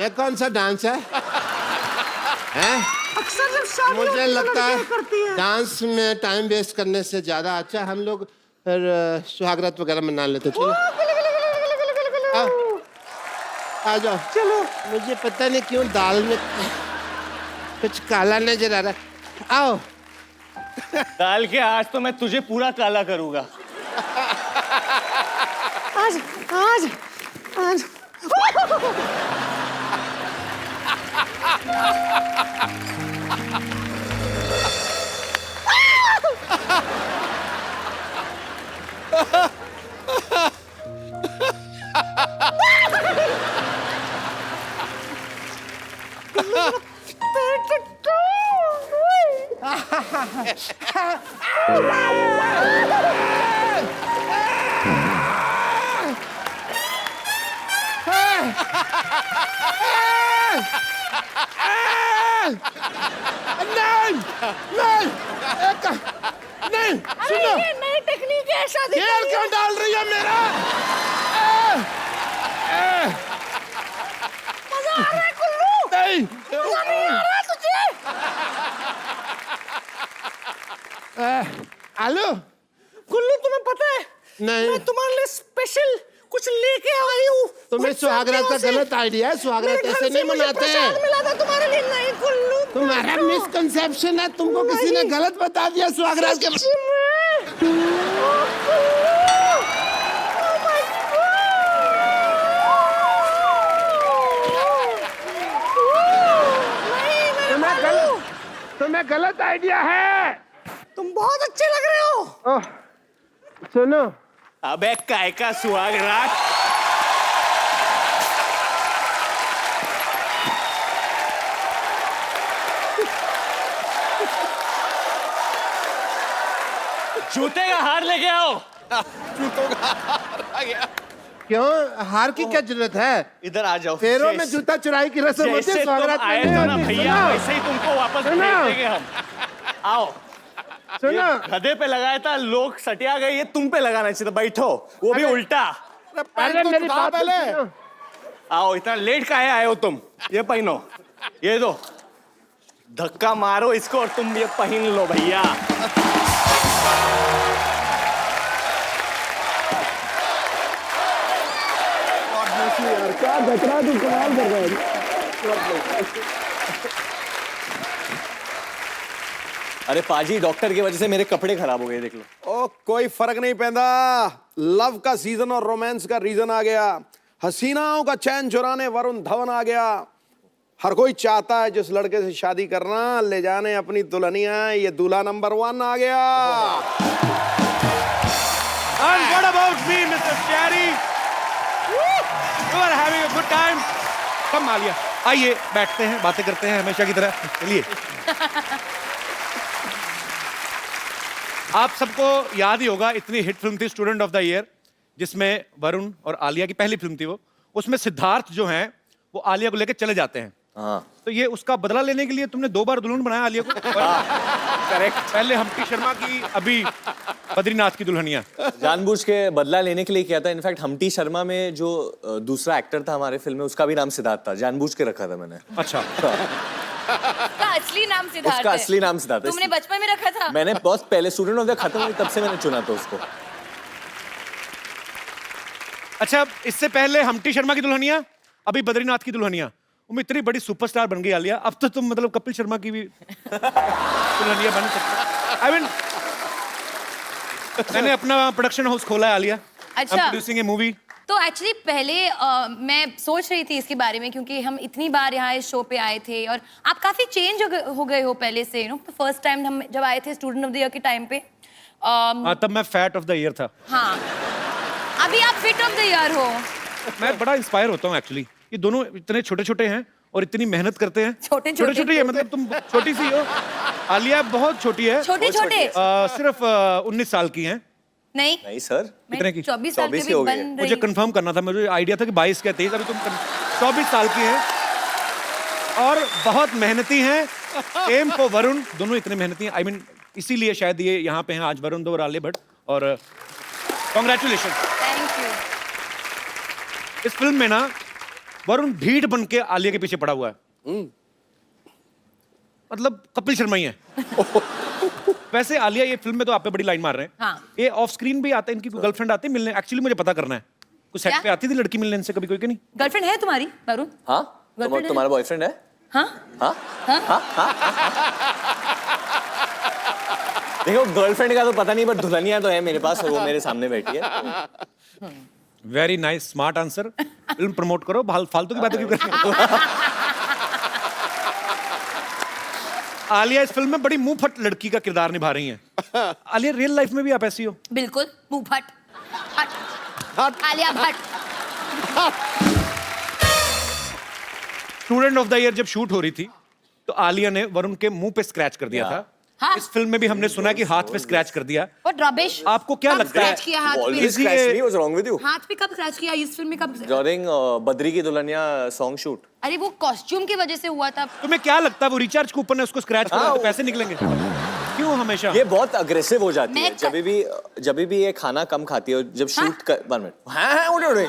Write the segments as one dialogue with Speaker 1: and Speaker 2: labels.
Speaker 1: ये कौन सा डांस है? हैं?
Speaker 2: अक्सर जब शादी
Speaker 1: मुझे लगता है
Speaker 2: करती है
Speaker 1: डांस में टाइम वेस्ट करने से ज्यादा अच्छा हम लोग फिर सुहागरात वगैरह मना लेते। चलो आओ, आ जाओ।
Speaker 2: चलो
Speaker 1: मुझे पता नहीं क्यों दाल में कुछ काला नजर आ रहा है। आओ।
Speaker 3: दाल के आज तो मैं तुझे पूरा काला करूंगा।
Speaker 2: आज आज आज
Speaker 1: नहीं, सुनो।
Speaker 2: ये नई टेक्निक है शादी
Speaker 1: घेर क्यों डाल रही है मेरा?
Speaker 2: मजा आ रहा है कुल्लू।
Speaker 1: नहीं।
Speaker 2: मजा नहीं आ रहा तुझे?
Speaker 1: आलू?
Speaker 2: कुल्लू तुम्हें पता है
Speaker 1: नहीं।
Speaker 2: मैं तुम्हारे लिए स्पेशल कुछ लेके आई हूँ।
Speaker 1: तुम्हें सुहागरात का गलत आइडिया है। सुहागरात ऐसे नहीं मनाते हैं।
Speaker 2: मिला था तुम्हारे लिए। नहीं कुल्लू
Speaker 1: तुम्हारा मिसकंसेप्शन है। तुमको किसी ने गलत बता दिया सुहागरात के।
Speaker 2: सच्ची में? ओह, कुल्लू! Oh my God! नहीं, मेरे कुल्लू!
Speaker 1: तुम्हें गलत आइडिया है।
Speaker 2: तुम बहुत अच्छे लग रहे हो।
Speaker 1: ओह, सुनो।
Speaker 3: अबे काय का सुहागरात? जूते का हार लेके आओ।
Speaker 4: जूतों का हार आ गया।
Speaker 1: क्यों? हार की क्या जरूरत है?
Speaker 3: इधर आ जाओ।
Speaker 1: पैरों में जूता चुराई की रस्म होती है।
Speaker 3: जैसे तुम
Speaker 1: सुहागरात में
Speaker 3: आए
Speaker 1: नहीं
Speaker 3: थे ना
Speaker 1: होती।
Speaker 3: भैया,
Speaker 1: सुनो।
Speaker 3: वैसे ही तुमको वापस भेज
Speaker 1: सुनो।
Speaker 3: देंगे हम। आओ।
Speaker 1: सुनो।
Speaker 3: गधे पे लगाया था, लोग सटिया गए, ये तुम पे लगाना चाहिए था। बैठो, वो भी उल्टा।
Speaker 1: अरे मेरी बात तो सुनो।
Speaker 3: आओ, इतना लेट काहे आए हो तुम? ये पहनो, ये दो, धक्का मारो इसको और तुम ये पहन लो भैया।
Speaker 1: क्या गचरा तू कमाल कर रहा है।
Speaker 3: अरे पाजी, डॉक्टर की वजह से मेरे कपड़े खराब हो गए, देख लो।
Speaker 4: ओ कोई फर्क नहीं पैदा। लव का सीजन और रोमांस का रीजन आ गया। हसीनाओं का चैन चुराने वरुण धवन आ गया। हर कोई चाहता है जिस लड़के से शादी करना, ले जाने अपनी दुल्हनिया। ये दूल्हा नंबर 1 आ गया।
Speaker 5: And what about me, Mr. Sherry? You are having a good time? Come Alia, आइए बैठते हैं, बातें करते हैं हमेशा की तरह। चलिए। आप सबको याद ही होगा, इतनी हिट फिल्म थी स्टूडेंट ऑफ द ईयर, जिसमें वरुण और आलिया की पहली फिल्म थी वो। उसमें सिद्धार्थ जो हैं वो आलिया को लेकर चले जाते हैं।
Speaker 3: हाँ,
Speaker 5: तो ये उसका बदला लेने के लिए तुमने 2 बार दुल्हन बनाया आलिया को। करेक्ट। पहले हम्टी शर्मा की, अभी बद्रीनाथ की दुल्हनिया।
Speaker 3: जानबूझ के बदला लेने के लिए किया था। इनफैक्ट हम्टी शर्मा में जो दूसरा एक्टर था हमारे फिल्म में, उसका भी नाम सिद्धार्थ था। जानबूझ के रखा था मैंने।
Speaker 5: अच्छा।
Speaker 6: उसका असली नाम सिद्धार्थ
Speaker 3: उसका
Speaker 6: है।
Speaker 3: असली नाम सिद्धार्थ है।
Speaker 6: तुमने बचपन में रखा था?
Speaker 3: मैंने बहुत पहले स्टूडेंट ऑफ द खत्म हुई तब से मैंने चुना था उसको।
Speaker 5: अच्छा, इससे पहले हम्टी शर्मा की दुल्हनिया, अभी बद्रीनाथ की दुल्हनिया। वो इतनी बड़ी सुपरस्टार बन गई आलिया, अब तो तुम मतलब कपिल शर्मा की भी दुल्हनिया बन सकते। आई मीन, मैंने अपना प्रोडक्शन हाउस खोला है आलिया।
Speaker 6: अच्छा।
Speaker 5: प्रोड्यूसिंग ए मूवी।
Speaker 6: तो एक्चुअली पहले मैं सोच रही थी इसके बारे में, क्योंकि हम इतनी बार यहाँ इस शो पे आए थे और आप काफी चेंज हो गए हो पहले से। यू नो, फर्स्ट टाइम हम जब आए थे स्टूडेंट ऑफ द ईयर के टाइम पे।
Speaker 5: हाँ, तब मैं फैट ऑफ द ईयर था।
Speaker 6: हाँ, अभी आप फिट ऑफ द ईयर हो।
Speaker 5: मैं बड़ा इंस्पायर होता हूँ एक्चुअली। ये दोनों इतने छोटे छोटे हैं और इतनी मेहनत करते हैं।
Speaker 6: छोटे
Speaker 5: छोटे है, मतलब तुम छोटी सी हो, आलिया बहुत छोटी है।
Speaker 6: छोटे
Speaker 5: सिर्फ 19 साल की हैं।
Speaker 6: नहीं
Speaker 3: सर,
Speaker 5: कितने की?
Speaker 6: 24 साल
Speaker 3: 24
Speaker 6: की
Speaker 3: की हो
Speaker 6: भी
Speaker 3: गई है।
Speaker 6: बन
Speaker 5: मुझे
Speaker 6: रही।
Speaker 5: कंफर्म करना था, मुझे आइडिया था कि 22 के 23, अभी तुम 24 साल की हैं और बहुत मेहनती हैं। एम फॉर वरुण, दोनों इतने मेहनती हैं। आई मीन, इसीलिए शायद ये यहाँ पे हैं आज, वरुण धवन और आलिया भट्ट। और कॉन्ग्रेचुलेशन।
Speaker 6: Thank you.
Speaker 5: इस फिल्म में ना वरुण ढीठ बन के आलिया के पीछे पड़ा हुआ है। मतलब कपिल शर्मा ही है। वैसे आलिया ये फिल्म में तो आप पे बड़ी लाइन मार रहे हैं।
Speaker 6: हाँ।
Speaker 5: ये ऑफ स्क्रीन भी आते हैं, इनकी गर्लफ्रेंड आती है मिलने? एक्चुअली मुझे पता करना है, कुछ सेट
Speaker 6: क्या?
Speaker 5: पे आती थी लड़की मिलने इनसे कभी कोई कि नहीं?
Speaker 6: गर्लफ्रेंड है तुम्हारी वरुण?
Speaker 7: हाँ
Speaker 6: Girlfriend है?
Speaker 7: तुम्हारा बॉयफ्रेंड है?
Speaker 6: हाँ
Speaker 7: हाँ
Speaker 6: हाँ
Speaker 7: देखो गर्लफ्रेंड का तो पता नहीं, बट दुल्हनिया तो है मेरे पास और वो मेरे सामने बैठी है।
Speaker 5: Very nice, smart answer. Film promote करो, फालतू की बातें क्यों कर रहे हो? आलिया इस फिल्म में बड़ी मुंह फट लड़की का किरदार निभा रही हैं। आलिया रियल लाइफ में भी आप ऐसी हो?
Speaker 6: बिल्कुल, मुंह फट हट Alia Bhatt.
Speaker 5: Student of the year जब शूट हो रही थी तो आलिया ने वरुण के मुंह पे स्क्रैच कर दिया था।
Speaker 6: हाँ।
Speaker 5: इस फिल्म में भी हमने सुना कि हाथ पे स्क्रैच कर दिया।
Speaker 6: What rubbish?
Speaker 5: आपको क्या
Speaker 6: कब
Speaker 5: लगता है?
Speaker 6: scratch किया हाथ पे?
Speaker 7: Always
Speaker 5: इसी
Speaker 7: scratch
Speaker 5: के-
Speaker 7: me, what's wrong with you?
Speaker 6: हाथ पे कब स्क्रैच किया इस फिल्म में कब?
Speaker 7: During बद्री की दुल्हनिया सॉन्ग शूट।
Speaker 6: अरे वो कॉस्ट्यूम की वजह से हुआ था।
Speaker 5: तुम्हें क्या लगता है वो रिचार्ज कूपन है, उसको स्क्रैच करो तो पैसे निकलेंगे? क्यों हमेशा?
Speaker 7: ये बहुत अग्रेसिव हो जाती है
Speaker 6: मैं
Speaker 7: जब भी ये खाना कम खाती है, जब शूट कर 1 मिनट, हाँ उड़े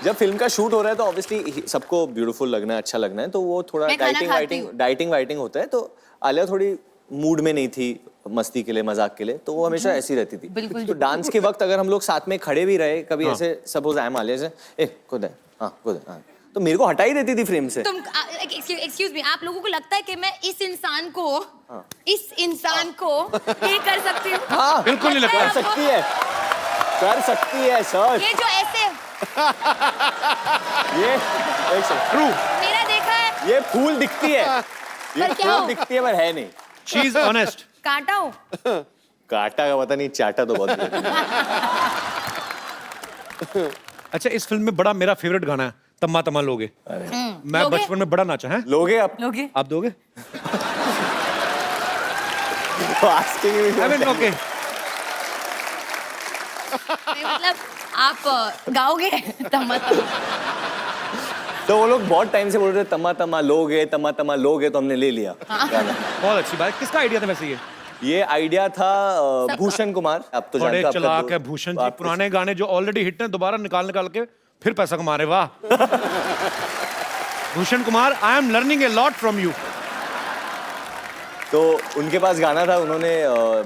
Speaker 7: जब फिल्म का शूट हो रहा है तो ऑब्वियसली सबको ब्यूटीफुल लगना है, अच्छा लगना है, तो वो थोड़ा
Speaker 6: मैं खाना खाती हूँ।
Speaker 7: डाइटिंग वाइटिंग होता है, तो आलिया थोड़ी मूड में नहीं थी मस्ती के लिए, मजाक के लिए, तो वो हमेशा ऐसी रहती थी।
Speaker 6: बिल्कुल।
Speaker 7: तो डांस के वक्त अगर हम लोग साथ में खड़े भी रहे कभी, ऐसे सपोज आई एम आलिया से, ए खुद है, हाँ खुद है, हाँ, तो मेरे को हटा ही देती थी फ्रेम से।
Speaker 6: तुम एक्सक्यूज मी, आप लोगों को लगता है कि मैं इस इंसान को ये कर सकती हूँ?
Speaker 7: हाँ
Speaker 5: बिल्कुल नहीं लगता।
Speaker 7: कर सकती है सर।
Speaker 6: ये जो ऐसे
Speaker 7: ये एक सेकंड,
Speaker 5: ट्रू,
Speaker 6: मेरा देखा है,
Speaker 7: ये फूल दिखती है, ये
Speaker 6: पर क्या
Speaker 7: फूल
Speaker 6: हो?
Speaker 7: दिखती है पर है नहीं।
Speaker 5: She is honest.
Speaker 6: कांटा हो।
Speaker 7: काटा का पता नहीं, चाटा तो बहुत है।
Speaker 5: अच्छा, इस फिल्म में बड़ा मेरा फेवरेट गाना है तम्मा तम्मा लोगे। मैं
Speaker 6: लोगे?
Speaker 5: बचपन में बड़ा नाचा है।
Speaker 7: लोगे आप?
Speaker 6: लोगे?
Speaker 5: आप दोगे?
Speaker 7: Asking
Speaker 5: I mean okay.
Speaker 6: मतलब आप गाओगे तम्मा तम्मा?
Speaker 7: तो वो लोग बहुत टाइम से बोल रहे थे तम्मा तम्मा लोगे, तो हमने ले लिया गाना।
Speaker 5: बहुत अच्छी बात है। किसका आइडिया था वैसे
Speaker 7: ये आइडिया था भूषण कुमार, आप तो
Speaker 5: बड़े
Speaker 7: जानते हो,
Speaker 5: चलाक है भूषण जी। पुराने गाने जो ऑलरेडी हिट हैं दोबारा निकाल के फिर पैसा कमा रहे। वाह Bhushan Kumar, I am learning a lot from you.
Speaker 7: तो उनके पास गाना था, उन्होंने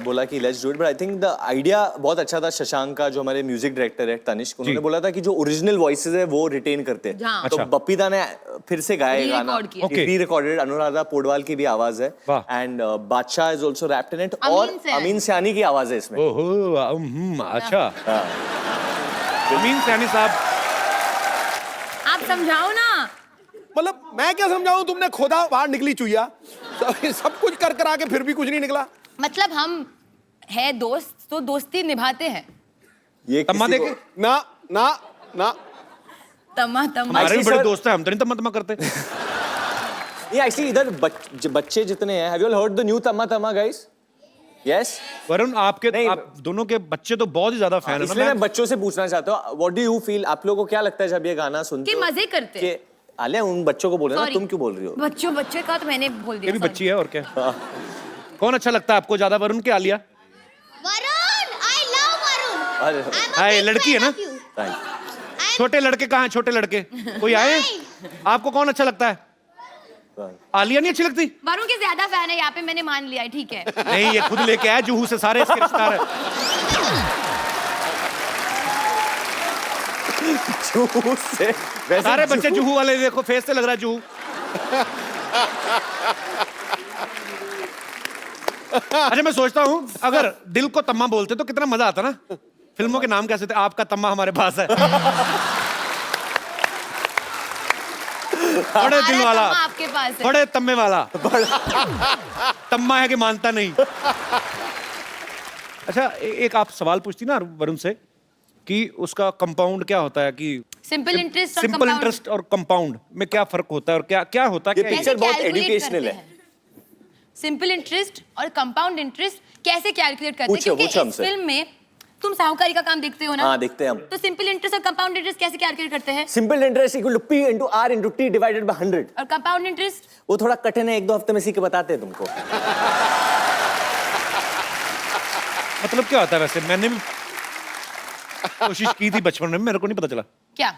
Speaker 7: बोला कि let's do it, but I think the idea बहुत अच्छा था। शशांक का जो हमारे म्यूजिक डायरेक्टर है तनिष्क, उन्होंने बोला था कि जो ओरिजिनल वॉइसेस है वो रिटेन करते हैं।
Speaker 6: हाँ।
Speaker 7: तो
Speaker 5: अच्छा।
Speaker 7: बप्पीदा ने फिर से गाया ये गाना,
Speaker 6: Re-record किया।
Speaker 5: Okay.
Speaker 7: री रिकॉर्डेड, अनुराधा पोडवाल की भी आवाज है,
Speaker 5: वाह।
Speaker 7: And Badshah is also rapped in it,
Speaker 6: Amin
Speaker 7: और
Speaker 6: सयानी।
Speaker 7: अमीन सयानी की आवाज है इसमें।
Speaker 5: ओहो, अच्छा। अमीन सैनी साहब,
Speaker 6: आप समझाओ ना।
Speaker 4: मतलब मैं क्या समझाऊं, तुमने खोदा बाहर निकली चुईया, सब कुछ कर आके फिर भी कुछ नहीं निकला।
Speaker 6: मतलब हम है दोस्त तो दोस्ती निभाते हैं।
Speaker 7: ये
Speaker 5: तम्मा
Speaker 7: किसी
Speaker 5: देके?
Speaker 7: को-
Speaker 4: ना ना ना
Speaker 6: तम्मा तम्मा।
Speaker 5: हमारे भी
Speaker 7: Actually,
Speaker 5: बड़े
Speaker 7: sir-
Speaker 5: दोस्त हैं, हम तो नहीं तम्मा तम्मा करते।
Speaker 7: ये एक्चुअली इधर बच्चे जितने हैं, have you all heard the new Tamma Tamma guys? Yes.
Speaker 5: Varun आपके
Speaker 7: नहीं,
Speaker 5: आप दोनों के बच्चे तो बहुत ही ज्यादा फैन है।
Speaker 7: इसलिए मैं बच्चों से पूछना चाहता हूँ, व्हाट डू यू फील, आप लोगों को क्या लगता है जब ये गाना सुनते
Speaker 6: कि
Speaker 7: हो?
Speaker 6: मजे करते हैं।
Speaker 7: कि आलिया उन बच्चों को बोले ना,
Speaker 6: Sorry.
Speaker 7: तुम क्यों बोल रही हो?
Speaker 6: बच्चे का तो मैंने बोल
Speaker 5: ये
Speaker 6: दिया।
Speaker 5: भी
Speaker 6: sorry।
Speaker 5: बच्ची है और क्या। कौन अच्छा लगता है आपको ज्यादा, वरुण के Alia?
Speaker 8: Varun, I love Varun.
Speaker 7: अरे
Speaker 8: I'm a
Speaker 5: हाँ, ये
Speaker 8: big
Speaker 5: लड़की है
Speaker 8: fan
Speaker 5: ना?
Speaker 8: of you.
Speaker 7: thank
Speaker 5: छोटे लड़के कहाँ हैं? छोटे लड़के कोई आए? आपको कौन अच्छा लगता है?
Speaker 7: you.
Speaker 5: आलिया नहीं अच्छी लगती?
Speaker 6: वरुण के ज्यादा फैन है यहाँ पे, मैंने मान लिया है, ठीक है।
Speaker 5: नहीं, ये खुद लेके आया जुहू से, सारे इसके रिश्तेदार हैं।
Speaker 7: जुहू से वैसे
Speaker 5: सारे बच्चे जुहू वाले, देखो फेस से लग रहा है जुहू। अच्छा, मैं सोचता हूँ अगर दिल को तम्मा बोलते तो कितना मजा आता ना। फिल्मों के नाम कैसे थे? आपका तम्मा हमारे पास है। बड़े दिल
Speaker 6: हमारा
Speaker 5: वाला,
Speaker 6: तम्मा आपके पास है।
Speaker 5: बड़े तम्मे वाला। तम्मा है कि मानता नहीं। अच्छा, एक आप सवाल पूछती ना वरुण से कि उसका कंपाउंड क्या होता है, कि
Speaker 6: सिंपल इंटरेस्ट और
Speaker 5: सिंपल
Speaker 6: compound
Speaker 5: इंटरेस्ट और कंपाउंड में क्या फर्क होता है और क्या क्या होता है?
Speaker 7: ये
Speaker 5: क्या
Speaker 7: picture
Speaker 6: कैसे
Speaker 7: बहुत
Speaker 6: calculate
Speaker 7: educational
Speaker 6: करते
Speaker 7: है।
Speaker 6: हैं? सिंपल इंटरेस्ट और कंपाउंड इंटरेस्ट कैसे कैलकुलेट करते हैं?
Speaker 7: पूछो,
Speaker 6: क्योंकि
Speaker 7: पूछो
Speaker 6: इस
Speaker 7: हमसे।
Speaker 6: फिल्म में तुम साहूकारी का काम देखते हो ना?
Speaker 7: हाँ, देखते हैं हम।
Speaker 6: तो सिंपल इंटरेस्ट और कंपाउंड इंटरेस्ट कैसे कैलकुलेट करते हैं?
Speaker 7: Simple interest equal to P into R into T divided by 100।
Speaker 6: और कंपाउंड इंटरेस्ट?
Speaker 7: वो थोड़ा कठिन है, 1-2 हफ्ते में सीख के बताते हैं तुमको।
Speaker 5: मतलब क्या होता है वैसे? मैंने भी कोशिश की थी बचपन में, मेरे को नहीं पता चला।
Speaker 6: क्या?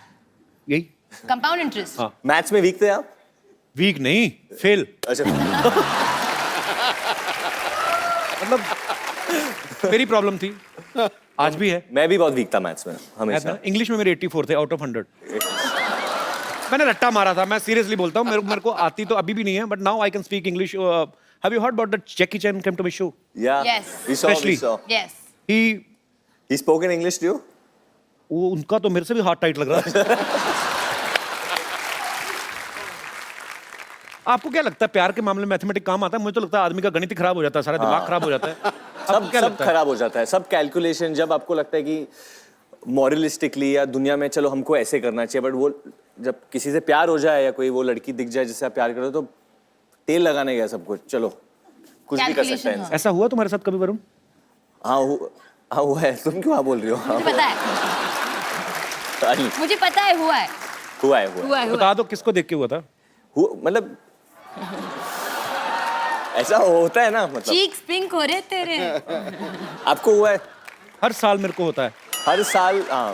Speaker 5: यही
Speaker 6: कंपाउंड इंटरेस्ट।
Speaker 5: हाँ।
Speaker 7: मैथ्स में वीक थे आप?
Speaker 5: वीक नहीं, फेल।
Speaker 7: अच्छा।
Speaker 5: मतलब मेरी प्रॉब्लम थी, आज भी है।
Speaker 7: मैं भी बहुत वीक था मैथ्स में हमेशा।
Speaker 5: इंग्लिश में मेरे 84 थे आउट ऑफ 100। मैंने रट्टा मारा था, मैं सीरियसली बोलता हूँ, मेरे को आती तो अभी भी नहीं है, but now I can speak English. Have you heard about that Jackie Chan came to my show?
Speaker 7: या
Speaker 6: Yes.
Speaker 7: We saw
Speaker 5: Especially-
Speaker 6: yes.
Speaker 7: He spoke in English to you?
Speaker 5: वो उनका तो मेरे से भी हार्ट टाइट लग रहा है। आपको क्या लगता है प्यार के मामले में मैथमेटिक्स काम आता है? मुझे तो लगता है आदमी का गणित ही खराब हो जाता है, सारा दिमाग खराब हो जाता है।
Speaker 7: सब
Speaker 5: क्या
Speaker 7: सब
Speaker 5: लगता है?
Speaker 7: खराब हो जाता है, सब कैलकुलेशन। जब आपको लगता है कि मॉरलिस्टिकली या दुनिया में चलो हमको ऐसे करना चाहिए, बट वो जब किसी से प्यार हो जाए या कोई वो लड़की दिख जाए जिससे आप प्यार करो तो तेल लगाने गया सब कुछ, चलो कुछ भी कर सकते
Speaker 6: Calculation,
Speaker 7: हैं।
Speaker 6: हाँ।
Speaker 5: ऐसा हुआ तुम्हारे साथ कभी वरुण?
Speaker 7: हाँ हुआ है। तुम क्यों हाँ बोल रही हो? हाँ,
Speaker 6: मुझे पता है, मुझे पता है, हुआ है,
Speaker 7: हुआ है
Speaker 6: हुआ है, हुआ
Speaker 5: बता दो किसको देख के हुआ था?
Speaker 7: मतलब ऐसा होता है ना, मतलब
Speaker 6: चीक्स पिंक हो रहे तेरे।
Speaker 7: आपको हुआ है?
Speaker 5: हर साल मेरे को होता है।
Speaker 7: हर साल? हाँ,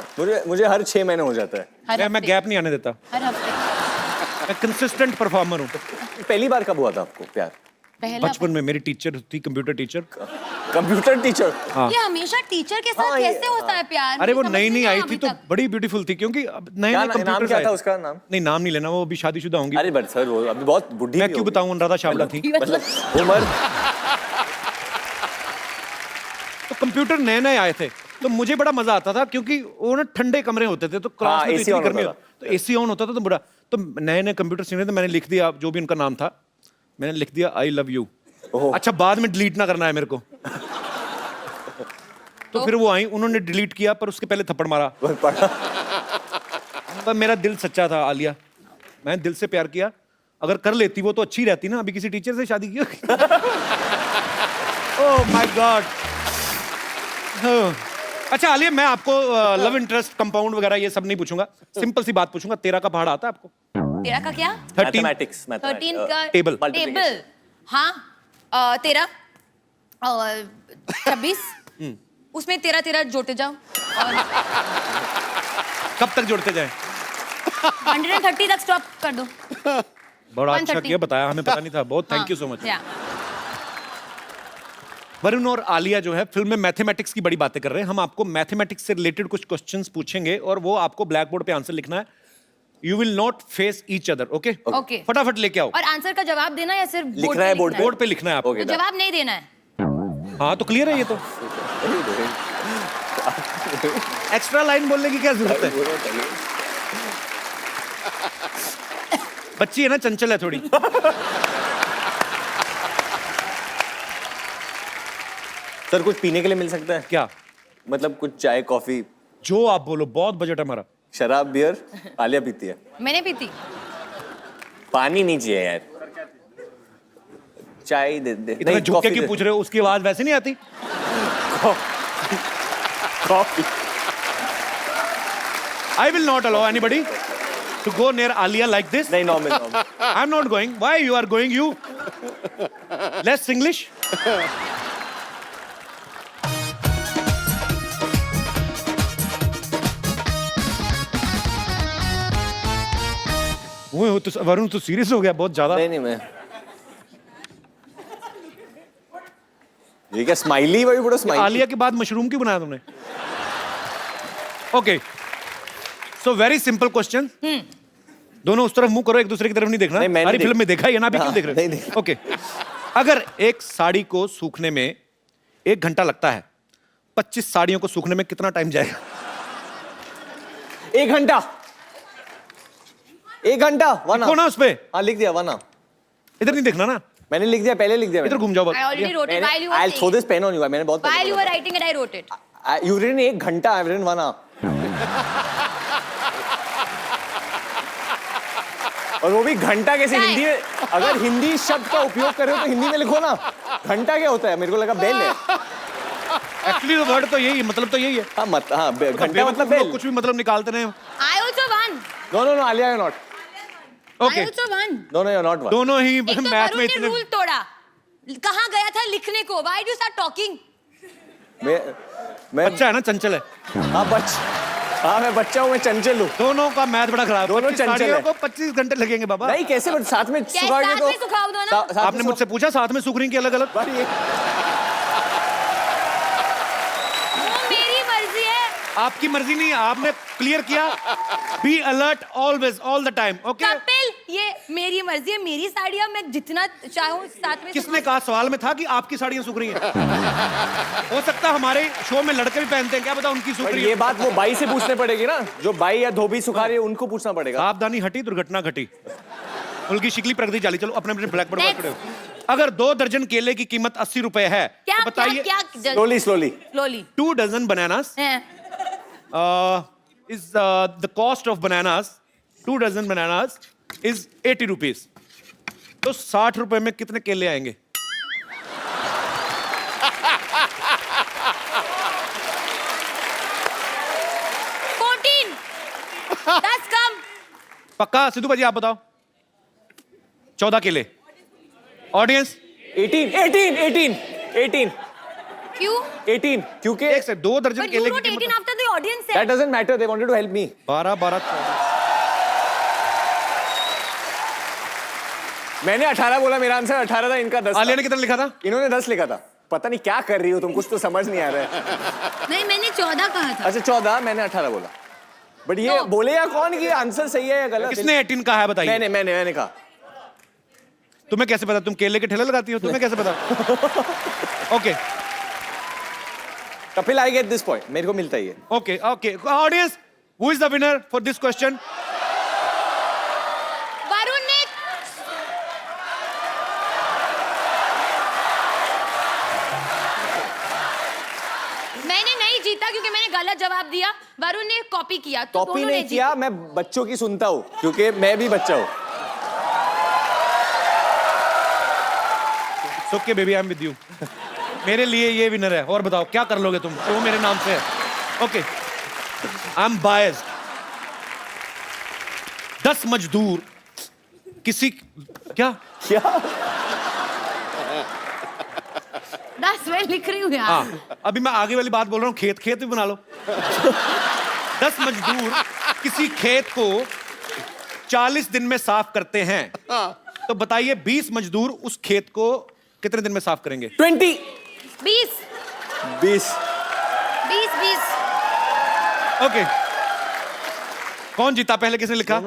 Speaker 7: मुझे हर 6 महीने हो जाता है।
Speaker 6: हर
Speaker 5: मैं
Speaker 6: हफ्ते,
Speaker 5: गैप नहीं आने देता,
Speaker 6: हर हफ्ते।
Speaker 5: मैं कंसिस्टेंट परफॉर्मर हूँ।
Speaker 7: पहली बार कब हुआ था आपको प्यार?
Speaker 6: पहला
Speaker 5: बचपन में मेरी टीचर थी, कंप्यूटर टीचर।
Speaker 7: Computer teacher?
Speaker 6: ये हमेशा टीचर के साथ
Speaker 7: हाँ, ये-
Speaker 6: कैसे होता है प्यार?
Speaker 5: अरे वो
Speaker 6: मुझे
Speaker 5: नई
Speaker 6: समझ
Speaker 5: नई
Speaker 6: नहीं
Speaker 5: आई
Speaker 6: आया
Speaker 5: थी
Speaker 6: अभी
Speaker 5: तो
Speaker 6: तक।
Speaker 5: बड़ी ब्यूटीफुल थी, क्योंकि अब नए
Speaker 7: क्या
Speaker 5: नए
Speaker 7: नाम
Speaker 5: कंप्यूटर
Speaker 7: क्या था उसका नाम?
Speaker 5: नहीं, नाम नहीं लेना, वो अभी शादीशुदा होंगी।
Speaker 7: अरे बट सर वो अभी बहुत बुढ़ी
Speaker 5: मैं
Speaker 7: भी
Speaker 5: क्यों
Speaker 7: होगी।
Speaker 5: बताऊं, अनुराधा चावला थी।
Speaker 7: मतलब उम्र?
Speaker 5: तो कंप्यूटर नए नए आए थे, तो मुझे बड़ा मजा आता था, क्योंकि वो ना ठंडे कमरे होते थे, तो क्लास
Speaker 7: हाँ,
Speaker 5: में तो
Speaker 7: AC
Speaker 5: इतनी
Speaker 7: ऑन
Speaker 5: गर्मी
Speaker 7: होता
Speaker 5: तो एसी ऑन होता था, तो बड़ा, तो नए नए कंप्यूटर सीख रहे थे, मैंने लिख दिया जो भी उनका नाम था, मैंने लिख दिया आई लव यू।
Speaker 7: ओह।
Speaker 5: अच्छा, बाद में डिलीट ना करना है मेरे को। तो फिर वो आई, उन्होंने डिलीट किया, पर उसके पहले थप्पड़ मारा।
Speaker 7: पढ़ा?
Speaker 5: पर मेरा दिल सच्चा था आलिया, मैंने दिल से प्यार किया। अगर कर लेती वो तो अच्छी रहती ना, अभी किसी टीचर से शादी की। Oh my God. अच्छा आलिया, मैं आपको लव इंटरेस्ट, कंपाउंड वगैरह ये सब नहीं पूछूंगा, सिंपल सी बात पूछूंगा। 13 का पहाड़ आता है आपको?
Speaker 6: तेरा का क्या?
Speaker 5: 13
Speaker 7: मैथमेटिक्स
Speaker 6: 13 का
Speaker 5: टेबल।
Speaker 6: टेबल। हाँ, 13 और 26, उसमें 13 जोड़ते जाओ और
Speaker 5: कब तक जोड़ते जाए?
Speaker 6: 130 तक स्टॉप कर दो।
Speaker 5: बड़ा अच्छा
Speaker 6: 130
Speaker 5: किया, बताया, हमें पता नहीं था, बहुत thank you so much. Varun और आलिया जो है फिल्म में मैथमेटिक्स की बड़ी बातें कर रहे हैं। हम आपको मैथमेटिक्स से रिलेटेड कुछ क्वेश्चंस पूछेंगे और वो आपको ब्लैक बोर्ड पे आंसर लिखना है। You will not face each other, okay?
Speaker 6: Okay.
Speaker 5: फटाफट लेके आओ।
Speaker 6: और आंसर का जवाब देना या सिर्फ
Speaker 7: लिखना है बोर्ड
Speaker 5: बोर्ड पे लिखना है आपको।
Speaker 7: ओके
Speaker 6: तो जवाब नहीं देना है।
Speaker 5: हाँ तो क्लियर है ये तो। एक्स्ट्रा लाइन बोलने की क्या जरूरत है? बच्ची है ना, चंचल है थोड़ी।
Speaker 7: सर कुछ पीने के लिए मिल सकता है?
Speaker 5: क्या?
Speaker 7: मतलब कुछ चाय कॉफी?
Speaker 5: जो आप बोलो, बहुत बजट है हमारा।
Speaker 7: शराब बियर? आलिया पीती है।
Speaker 6: मैंने पीती।
Speaker 7: पानी नहीं चाहिए यार, चाय दे दे।
Speaker 5: इतना
Speaker 7: नहीं,
Speaker 5: झुक के
Speaker 7: कॉफी
Speaker 5: क्यों
Speaker 7: दे।
Speaker 5: पूछ रहे हो? उसकी आवाज वैसे नहीं आती।
Speaker 7: Coffee.
Speaker 5: I will not allow anybody to go near Alia like this.
Speaker 7: नहीं normal.
Speaker 5: I'm not going. Why you are going? You less English. वो तो वरुण तो सीरियस हो गया बहुत ज्यादा।
Speaker 7: नहीं मैं ये क्या स्माइली? वही बड़ा स्माइली।
Speaker 5: आलिया के बाद मशरूम क्यों बनाया तुमने? Okay, so very simple question. दोनों उस तरफ मुंह करो, एक दूसरे की तरफ नहीं देखना।
Speaker 7: नहीं, मैंने
Speaker 5: हमारी
Speaker 7: देख-
Speaker 5: फिल्म में देखा है, ये ना भी क्यों
Speaker 7: हाँ,
Speaker 5: देख रहे
Speaker 7: नहीं
Speaker 5: हो?
Speaker 7: देखा।
Speaker 5: ओके, अगर एक साड़ी को सूखने में 1 घंटा लगता है, 25 साड़ियों को सूखने में कितना टाइम जाएगा?
Speaker 7: 1 घंटा। 1 घंटा 1
Speaker 5: देखो ना उस पे,
Speaker 7: हाँ लिख दिया 1 hour।
Speaker 5: इधर नहीं देखना ना,
Speaker 7: मैंने लिख दिया, पहले लिख दिया।
Speaker 5: इधर घूम जाओ बस।
Speaker 6: I already wrote it while you were
Speaker 7: I'll throw
Speaker 6: saying
Speaker 7: this pen on you। मैंने बहुत
Speaker 6: it. While you were writing it, I wrote it.
Speaker 7: You written 1 घंटा, I've written 1 hour। और वो भी घंटा कैसे?
Speaker 6: Time.
Speaker 7: हिंदी में अगर हिंदी शब्द का उपयोग कर रहे हो तो हिंदी में लिखो ना। घंटा क्या होता है? मेरे को लगा बेल है।
Speaker 5: एक्चुअली वर्ड तो यही है, मतलब तो यही है।
Speaker 7: हाँ हाँ घंटा मतलब
Speaker 5: लोग
Speaker 7: बेल।
Speaker 5: कुछ भी मतलब निकालते रहे।
Speaker 6: I also won.
Speaker 7: No Alia you not.
Speaker 5: Okay,
Speaker 6: I also won.
Speaker 7: No you not won.
Speaker 5: दोनों ही
Speaker 6: एक तो
Speaker 5: मैथ
Speaker 6: वरुण
Speaker 5: में
Speaker 6: ने
Speaker 5: इतने।
Speaker 6: रूल तोड़ा। कहाँ गया था लिखने को? Why do you start talking?
Speaker 7: मैं
Speaker 5: अच्छा है ना, चंचल है।
Speaker 7: हाँ बच
Speaker 3: हाँ मैं बच्चा हूँ, मैं चंचल हूँ।
Speaker 5: दोनों का मैथ बड़ा खराब।
Speaker 3: दोनों
Speaker 5: 25
Speaker 3: चंचल
Speaker 5: साड़ियों
Speaker 3: है।
Speaker 5: को 25 घंटे लगेंगे बाबा।
Speaker 3: नहीं कैसे साथ में
Speaker 6: क्या
Speaker 3: सुखाओगे
Speaker 6: साथ
Speaker 3: तो
Speaker 6: में सुखाओ दो ना?
Speaker 3: साथ
Speaker 5: आपने
Speaker 3: में
Speaker 5: मुझसे पूछा साथ में सूख रही कि अलग अलग?
Speaker 3: भाई ये
Speaker 6: वो मेरी मर्जी है।
Speaker 5: आपकी मर्जी नहीं है, आपने क्लियर किया। Be alert always all the time. Okay,
Speaker 6: Kapil, ये मेरी मर्जी है, मेरी साड़ियाँ मैं जितना चाहूँ साथ में।
Speaker 5: किसने कहा? सवाल में था कि आपकी साड़ियां सूख रही हैं। हो सकता है हमारे शो में लड़के भी पहनते हैं, क्या पता उनकी सूख
Speaker 3: पर
Speaker 5: रही
Speaker 3: ये
Speaker 5: है।
Speaker 3: बात वो बाई से पूछने पड़ेगी ना, जो बाई या धोबी सुखा रही है उनको पूछना पड़ेगा।
Speaker 5: सावधानी हटी दुर्घटना घटी। उनकी शिकली प्रगति चाली। चलो अपने अपने ब्लैक बोर्ड पर
Speaker 6: Next.
Speaker 5: खड़े हो। अगर 2 दर्जन केले की कीमत 80 रुपए है
Speaker 6: क्या
Speaker 5: तो बताइए
Speaker 6: क्या क्या
Speaker 3: स्लोली स्लोली
Speaker 6: लोली
Speaker 5: 2 dozen bananas is the cost of bananas, 2 dozen bananas is 80 rupees. तो 60 रुपए में कितने केले आएंगे?
Speaker 6: दस कम।
Speaker 5: पक्का? सिद्धू भाजी आप बताओ। 14 केले। ऑडियंस
Speaker 3: 18
Speaker 6: क्यों?
Speaker 3: क्योंकि
Speaker 5: एक से 2 दर्जन
Speaker 6: But you
Speaker 5: केले
Speaker 6: wrote
Speaker 5: की
Speaker 6: 18
Speaker 5: कीमत
Speaker 6: after the audience said.
Speaker 3: that doesn't matter, they wanted to help me.
Speaker 5: 12 12 14।
Speaker 3: मैंने 18 बोला, मेरा आंसर 18 था, इनका 10
Speaker 5: आलिया
Speaker 3: था।
Speaker 5: ने कितना लिखा था?
Speaker 3: इन्होंने 10 लिखा था। पता नहीं क्या कर रही हो तुम, कुछ तो समझ नहीं आ रहा है।
Speaker 6: नहीं, मैंने 14 कहा था।
Speaker 3: अच्छा 14, मैंने 18 बोला। बट ये
Speaker 6: No.
Speaker 3: बोले या कौन कि आंसर सही है या गलत?
Speaker 5: किसने 18 कहा है बताइए?
Speaker 3: मैंने कहा।
Speaker 5: तुम्हें कैसे पता? तुम केले के ठेले लगाती हो, तुम्हें कैसे पता? Okay
Speaker 3: Kapil, I get this point, मेरे को मिलता ही है।
Speaker 5: Okay okay. Audience, who is the winner for this question?
Speaker 6: Varun ने मैंने नहीं जीता क्योंकि मैंने गलत जवाब दिया। वरुण ने कॉपी किया तो
Speaker 3: कॉपी
Speaker 6: दोनों
Speaker 3: नहीं
Speaker 6: ने
Speaker 3: किया, मैं बच्चों की सुनता हूँ क्योंकि मैं भी बच्चा हूँ।
Speaker 5: Okay baby, I am with you. मेरे लिए ये विनर है। और बताओ क्या कर लोगे तुम? शो मेरे नाम से है। Okay, I am biased. 10 मजदूर किसी क्या
Speaker 3: क्या?
Speaker 6: 10 मैं लिख रही हूँ यार।
Speaker 5: हाँ, अभी मैं आगे वाली बात बोल रहा हूँ। खेत खेत भी बना लो। 10 मजदूर किसी खेत को 40 दिन में साफ करते हैं, तो बताइए 20 मजदूर उस खेत को कितने दिन में साफ करेंगे?
Speaker 3: 20
Speaker 6: 20
Speaker 3: 20
Speaker 5: ओके, कौन जीता? पहले किसने लिखा?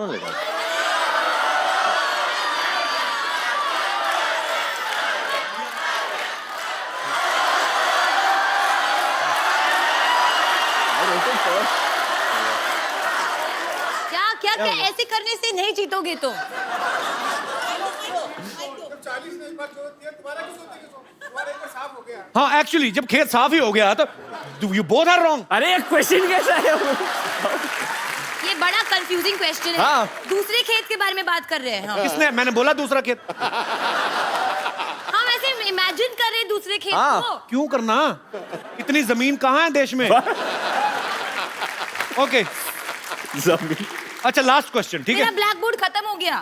Speaker 6: क्या क्या क्या ऐसे करने से नहीं जीतोगे तो।
Speaker 5: हाँ, एक्चुअली जब खेत साफ ही हो गया तो यू बोथ आर रॉन्ग।
Speaker 3: अरे एक क्वेश्चन कैसा है?
Speaker 6: ये बड़ा कंफ्यूजिंग क्वेश्चन है।
Speaker 3: हाँ।
Speaker 6: दूसरे खेत के बारे में बात कर रहे हैं हम।
Speaker 5: किसने? मैंने बोला दूसरा खेत।
Speaker 6: हम ऐसे इमेजिन कर रहे हैं दूसरे खेत
Speaker 3: हाँ।
Speaker 6: को।
Speaker 5: क्यों करना? इतनी जमीन कहाँ है देश में? ओके, अच्छा लास्ट क्वेश्चन, ठीक
Speaker 6: मेरा
Speaker 5: है?
Speaker 6: ब्लैक बोर्ड खत्म हो गया।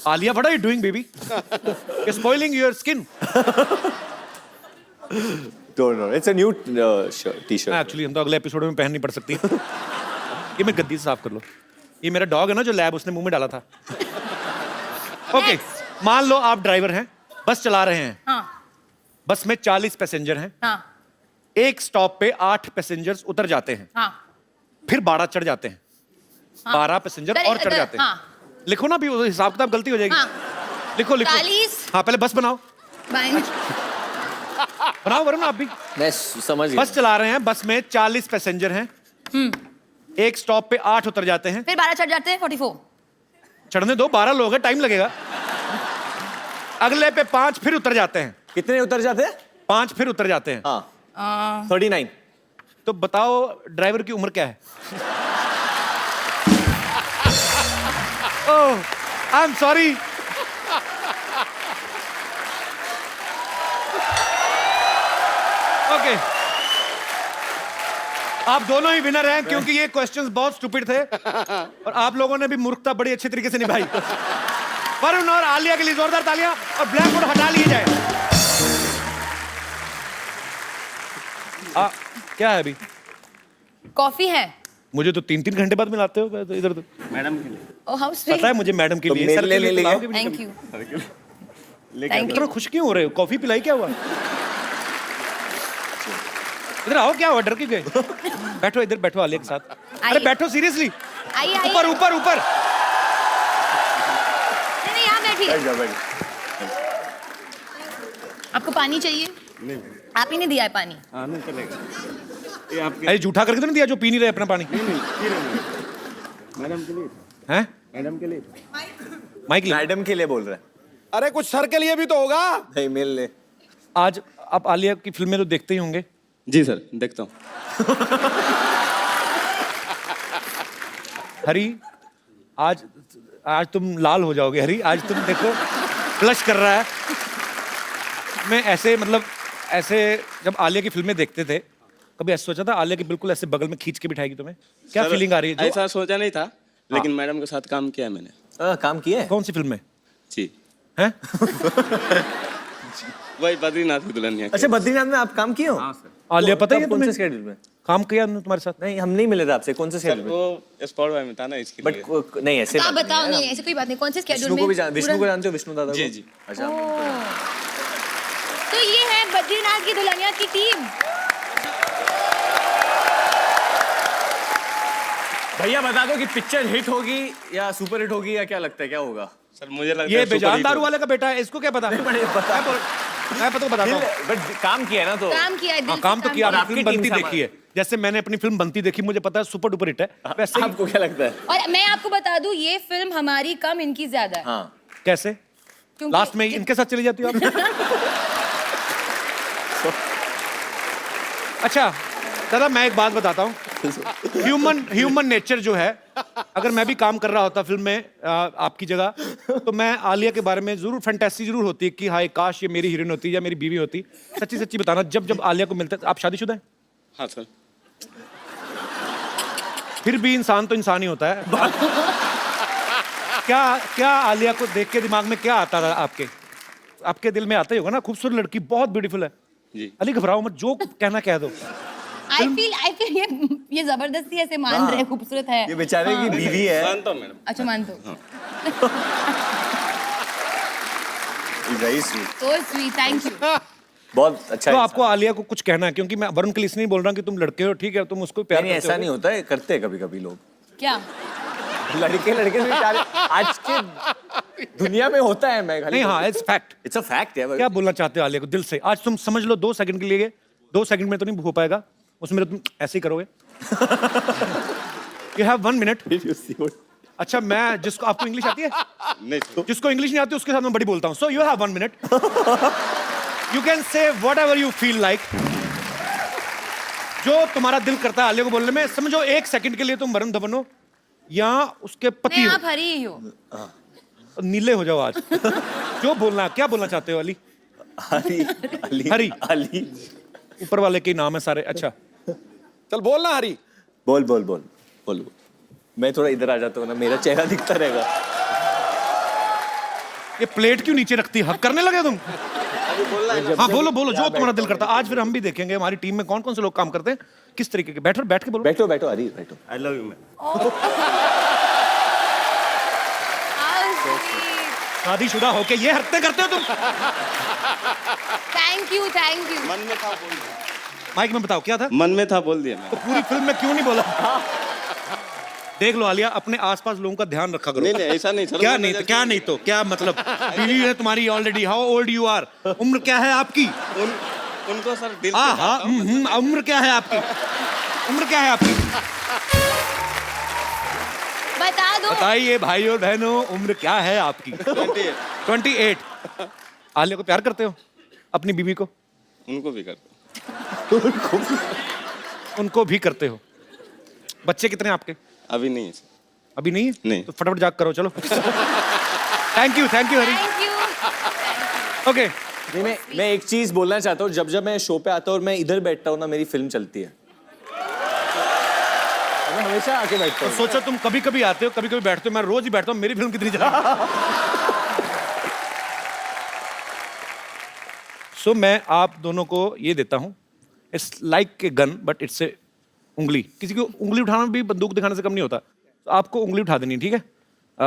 Speaker 5: Alia, what are you doing baby? You spoiling your skin.
Speaker 3: Don't know. It's a new t-shirt.
Speaker 5: Actually हम तो अगले एपिसोड में पहननी पड़ सकती है। ये मैं गद्दी से साफ कर लो। ये मेरा डॉग है ना जो लैब, उसने मुंह में डाला था। ओके, मान लो आप ड्राइवर हैं, बस चला रहे हैं।
Speaker 6: हाँ
Speaker 5: बस में 40 पैसेंजर हैं।
Speaker 6: हाँ
Speaker 5: एक स्टॉप पे 8 पैसेंजर्स उतर जाते हैं,
Speaker 6: हाँ
Speaker 5: फिर 12 चढ़ जाते हैं। 12 पैसेंजर और चढ़ जाते हैं।
Speaker 6: हाँ।
Speaker 5: लिखो ना, भी हिसाब किताब गलती हो जाएगी।
Speaker 6: हाँ।
Speaker 5: लिखो लिखो।
Speaker 6: 40।
Speaker 5: हाँ, पहले बस बनाओ। बनाओ वरुण, आप भी।
Speaker 3: मैं समझ गया।
Speaker 5: बस चला रहे हैं, बस में 40 पैसेंजर हैं। एक स्टॉप पे 8 उतर जाते हैं।
Speaker 6: फिर 12 चढ़ जाते हैं। 44।
Speaker 5: चढ़ने दो, 12 लोग हैं, टाइम लगेगा। अगले पे 5 फिर उतर जाते हैं।
Speaker 3: कितने उतर जाते हैं?
Speaker 5: 5 फिर उतर जाते हैं।
Speaker 3: हाँ 39।
Speaker 5: तो बताओ ड्राइवर की उम्र क्या है? ओह, आई एम सॉरी। ओके, आप दोनों ही विनर हैं क्योंकि ये क्वेश्चंस बहुत स्टूपिड थे और आप लोगों ने भी मूर्खता बड़ी अच्छी तरीके से निभाई। वरुण और आलिया के लिए जोरदार तालियां, और ब्लैक बोर्ड हटा लिए जाए। क्या है अभी?
Speaker 6: कॉफी है।
Speaker 5: मुझे तो 3-3 घंटे बाद मिलाते हो तो इधर तो
Speaker 3: मैडम के लिए
Speaker 6: ओह हाउ
Speaker 5: पता है मुझे मैडम के
Speaker 7: तो
Speaker 5: लिए
Speaker 7: मेरे
Speaker 5: सर के
Speaker 7: लिए
Speaker 5: लिए
Speaker 7: ले
Speaker 5: पिलाओगे भी
Speaker 6: थैंक
Speaker 5: नहीं
Speaker 6: यू
Speaker 5: कभी।
Speaker 6: थैंक
Speaker 5: इतना
Speaker 6: यू
Speaker 5: खुश क्यों हो रहे हो? कॉफी पिलाई क्या हुआ? इधर आओ, क्या हुआ? डर के गए? बैठो इधर, बैठो आलिया के साथ। अरे
Speaker 6: आइए।
Speaker 5: बैठो सीरियसली,
Speaker 6: आइए आइए
Speaker 5: ऊपर ऊपर ऊपर।
Speaker 6: नहीं नहीं, यहाँ बैठिए।
Speaker 7: बैठ जाओ, बैठ
Speaker 6: आपको पानी चाहिए?
Speaker 3: नहीं
Speaker 6: आप ही ने दिया है पानी।
Speaker 3: हाँ नहीं चलेगा, ये आपके
Speaker 5: अरे झूठा करके तो नहीं दिया जो पी नहीं रहे अपना पानी?
Speaker 3: नहीं नहीं पी रहे हैं। मैडम के लिए,
Speaker 5: हैं?
Speaker 3: मैडम के लिए।
Speaker 5: माइक ले।
Speaker 7: मैडम के लिए बोल रहा है।
Speaker 4: अरे कुछ सर के लिए भी तो होगा।
Speaker 7: नहीं मिल ले।
Speaker 5: आज आप आलिया की फिल्में तो देखते ही होंगे।
Speaker 3: जी सर, देखता हूँ।
Speaker 5: हरी, आज आज तुम लाल हो जाओगे हरी। आज तुम देखो ब्लश कर रहा है। मैं ऐसे मतलब ऐसे जब आलिया की फिल्में देखते थे, कभी ऐसा सोचा था आलिया की बिल्कुल ऐसे बगल में खींच के बिठाएगी तुम्हें? क्या
Speaker 3: सर,
Speaker 5: फीलिंग आ रही है? जो
Speaker 3: ऐसा सोचा नहीं था, लेकिन मैडम के साथ काम किया मैंने।
Speaker 7: काम किया है?
Speaker 5: कौन सी फिल्म में
Speaker 3: जी,
Speaker 5: हैं?
Speaker 3: वही बद्रीनाथ की दुल्हनिया।
Speaker 7: अच्छा, बद्रीनाथ में आप काम किए हो?
Speaker 3: हाँ सर।
Speaker 5: आलिया पता है
Speaker 7: कब, कौन
Speaker 5: तुम्हें?
Speaker 7: से स्केड्यूल में?
Speaker 5: काम किया हमने तुम्हारे साथ?
Speaker 7: नहीं, हम नहीं मिले थे आपसे। कौन से
Speaker 3: सर
Speaker 7: स्केड्यूल में?
Speaker 3: वो स्पॉट बाय में था ना, इसके
Speaker 7: बट
Speaker 3: लिए।
Speaker 7: नहीं ऐसे
Speaker 6: तो आप बताओ, नहीं ऐसे कोई बात नहीं। कौन से स्केड्यूल
Speaker 7: विष्णु
Speaker 6: में?
Speaker 7: को भी विष्णु को जानते हो? विष्णु दादा को?
Speaker 3: जी, जी।
Speaker 7: अच्छा।
Speaker 6: तो ये है बद्रीनाथ की दुल्हनिया की टीम।
Speaker 3: भैया बता दो कि पिक्चर हिट होगी या सुपर हिट होगी या क्या लगता है, क्या होगा? सर मुझे लगता
Speaker 5: ये
Speaker 3: है
Speaker 5: बेजान दारू वाले का बेटा है, इसको क्या पता? मैं पता बताता हूँ।
Speaker 7: बट काम किया है ना तो।
Speaker 6: काम किया है, दिल
Speaker 5: हाँ,
Speaker 6: से
Speaker 5: काम तो किया।
Speaker 7: और
Speaker 5: आपने
Speaker 7: आपकी
Speaker 5: फिल्म
Speaker 7: टीम
Speaker 5: बनती
Speaker 7: सामान-
Speaker 5: देखी है, जैसे मैंने अपनी फिल्म बनती देखी, मुझे पता है सुपर डुपर हिट है। वैसे ही
Speaker 7: आपको क्या लगता है?
Speaker 6: और मैं आपको बता दूं, ये फिल्म हमारी कम, इनकी ज्यादा है।
Speaker 7: हाँ।
Speaker 5: कैसे
Speaker 6: क्योंकि-
Speaker 5: लास्ट में इनके साथ चली जाती हो आप? अच्छा दादा, मैं एक बात बताता हूँ। ह्यूमन नेचर जो है, अगर मैं भी काम कर रहा होता फिल्म में आपकी जगह, तो मैं आलिया के बारे में जरूर फैंटेसी जरूर होती है कि हाय काश ये मेरी हीरोइन होती या मेरी बीवी होती। सच्ची सच्ची बताना, जब जब आलिया को मिलता है। आप शादीशुदा हैं?
Speaker 3: हाँ सर।
Speaker 5: फिर भी इंसान तो इंसान ही होता है। क्या क्या आलिया को देख के दिमाग में क्या आता था आपके? आपके दिल में आता ही होगा ना, खूबसूरत लड़की, बहुत ब्यूटीफुल है।
Speaker 3: जी।
Speaker 5: अली घबराओ मत, जो कहना कह दो।
Speaker 6: आई फील ये जबरदस्ती ऐसे मान रहे हैं, खूबसूरत है।
Speaker 7: ये बेचारे की बीवी है।
Speaker 3: मानता हूँ मैडम।
Speaker 6: अच्छा मानते हो?
Speaker 7: Very sweet.
Speaker 6: So sweet, thank you.
Speaker 7: बहुत अच्छा
Speaker 5: तो
Speaker 7: है।
Speaker 5: आपको आलिया को कुछ कहना है? क्योंकि मैं वरुण के लिए इसलिए नहीं बोल रहा कि तुम लड़के हो, ठीक है, तुम उसको प्यार
Speaker 7: नहीं,
Speaker 5: करते
Speaker 7: ऐसा
Speaker 5: हो।
Speaker 7: नहीं होता है, करते हैं कभी कभी लोग।
Speaker 6: क्या?
Speaker 7: लड़के लड़के से प्यार आज के दुनिया में होता है। मैं
Speaker 5: नहीं, हाँ, it's fact.
Speaker 7: It's a fact है।
Speaker 5: क्या बोलना चाहते हो आलिया को दिल से? आज तुम समझ लो 2 सेकंड के लिए, 2 सेकंड में तो नहीं हो पाएगा, उसमें तुम ऐसे ही करोगे। You have 1 minute. अच्छा, मैं जिसको, आपको इंग्लिश आती है?
Speaker 3: नहीं सर।
Speaker 5: जिसको इंग्लिश नहीं आती उसके साथ मैं बड़ी बोलता हूँ। So you have 1 minute, you can say what ever you feel like. जो तुम्हारा दिल करता है आलिया को बोलने में। समझो 1 सेकंड के लिए तुम वरुण धवन हो या उसके पति
Speaker 6: नहीं,
Speaker 5: हो,
Speaker 6: आप हरी ही हो।
Speaker 5: नीले हो जाओ आज। जो बोलना, क्या बोलना चाहते हो अली?
Speaker 7: अली अली
Speaker 5: हरी।
Speaker 7: अली।
Speaker 5: ऊपर वाले के नाम है सारे। अच्छा
Speaker 4: चल बोलना हरी।
Speaker 7: बोल बोल बोल बोल। मैं थोड़ा इधर आ जाता हूँ ना, मेरा चेहरा दिखता रहेगा।
Speaker 5: ये प्लेट क्यों नीचे रखती है? हक करने लगे तुम? हाँ बोलो बोलो, जो तुम्हारा दिल करता है। आज फिर हम भी देखेंगे हमारी टीम में कौन कौन से लोग काम करते हैं, किस तरीके के। बैठो, बैठ के बोलो।
Speaker 7: बैठो बैठो हरी, बैठो।
Speaker 3: I love you ma'am.
Speaker 5: शादीशुदा होके ये हरकतें करते हो तुम?
Speaker 6: Thank you, thank you.
Speaker 3: मन में था बोल दिया।
Speaker 5: माइक में बताओ क्या था?
Speaker 3: मन में था बोल दिया
Speaker 5: तो
Speaker 3: मैम।
Speaker 5: पूरी फिल्म में क्यों नहीं बोला? देख लो आलिया, अपने आसपास लोगों का ध्यान रखा करो।
Speaker 3: नहीं नहीं, ऐसा नहीं सर।
Speaker 5: क्या नहीं तो क्या नहीं तो क्या मतलब? बीवी है तुम्हारी already. How old you are? उम्र क्या है आपकी?
Speaker 3: उनको सर दिल से
Speaker 5: हाँ हाँ,
Speaker 3: चाहता हूँ।
Speaker 5: उम्र क्या है आपकी? उम्र क्या है आपकी?
Speaker 6: बता दो।
Speaker 5: बताइए भाई और बहनों, उम्र क्या है आपकी? 28। आलिया को प्यार करते हो? अपनी बीवी को?
Speaker 3: उनको भी करता हूँ।
Speaker 5: उनको भी करते हो? बच्चे कितने हैं आपके?
Speaker 3: अभी नहीं है सर।
Speaker 5: अभी नहीं है?
Speaker 3: नहीं।
Speaker 5: तो फटाफट जाग करो, चलो। Thank you Hari.
Speaker 6: Thank you.
Speaker 5: Okay,
Speaker 7: नहीं, मैं एक चीज बोलना चाहता हूँ। जब जब मैं शो पे आता हूँ और मैं इधर बैठता हूँ ना, मेरी फिल्म चलती है। मैं हमेशा आके बैठता हूँ।
Speaker 5: सोचो तुम कभी कभी आते हो, कभी कभी बैठते हो, मैं रोज ही बैठता हूँ। मेरी फिल्म कितनी चली? सो मैं आप दोनों को ये देता हूँ, it's like a gun but it's a उंगली, किसी को उंगली उठाना भी बंदूक दिखाने से कम नहीं होता, तो आपको उंगली उठा देनी है, ठीक है?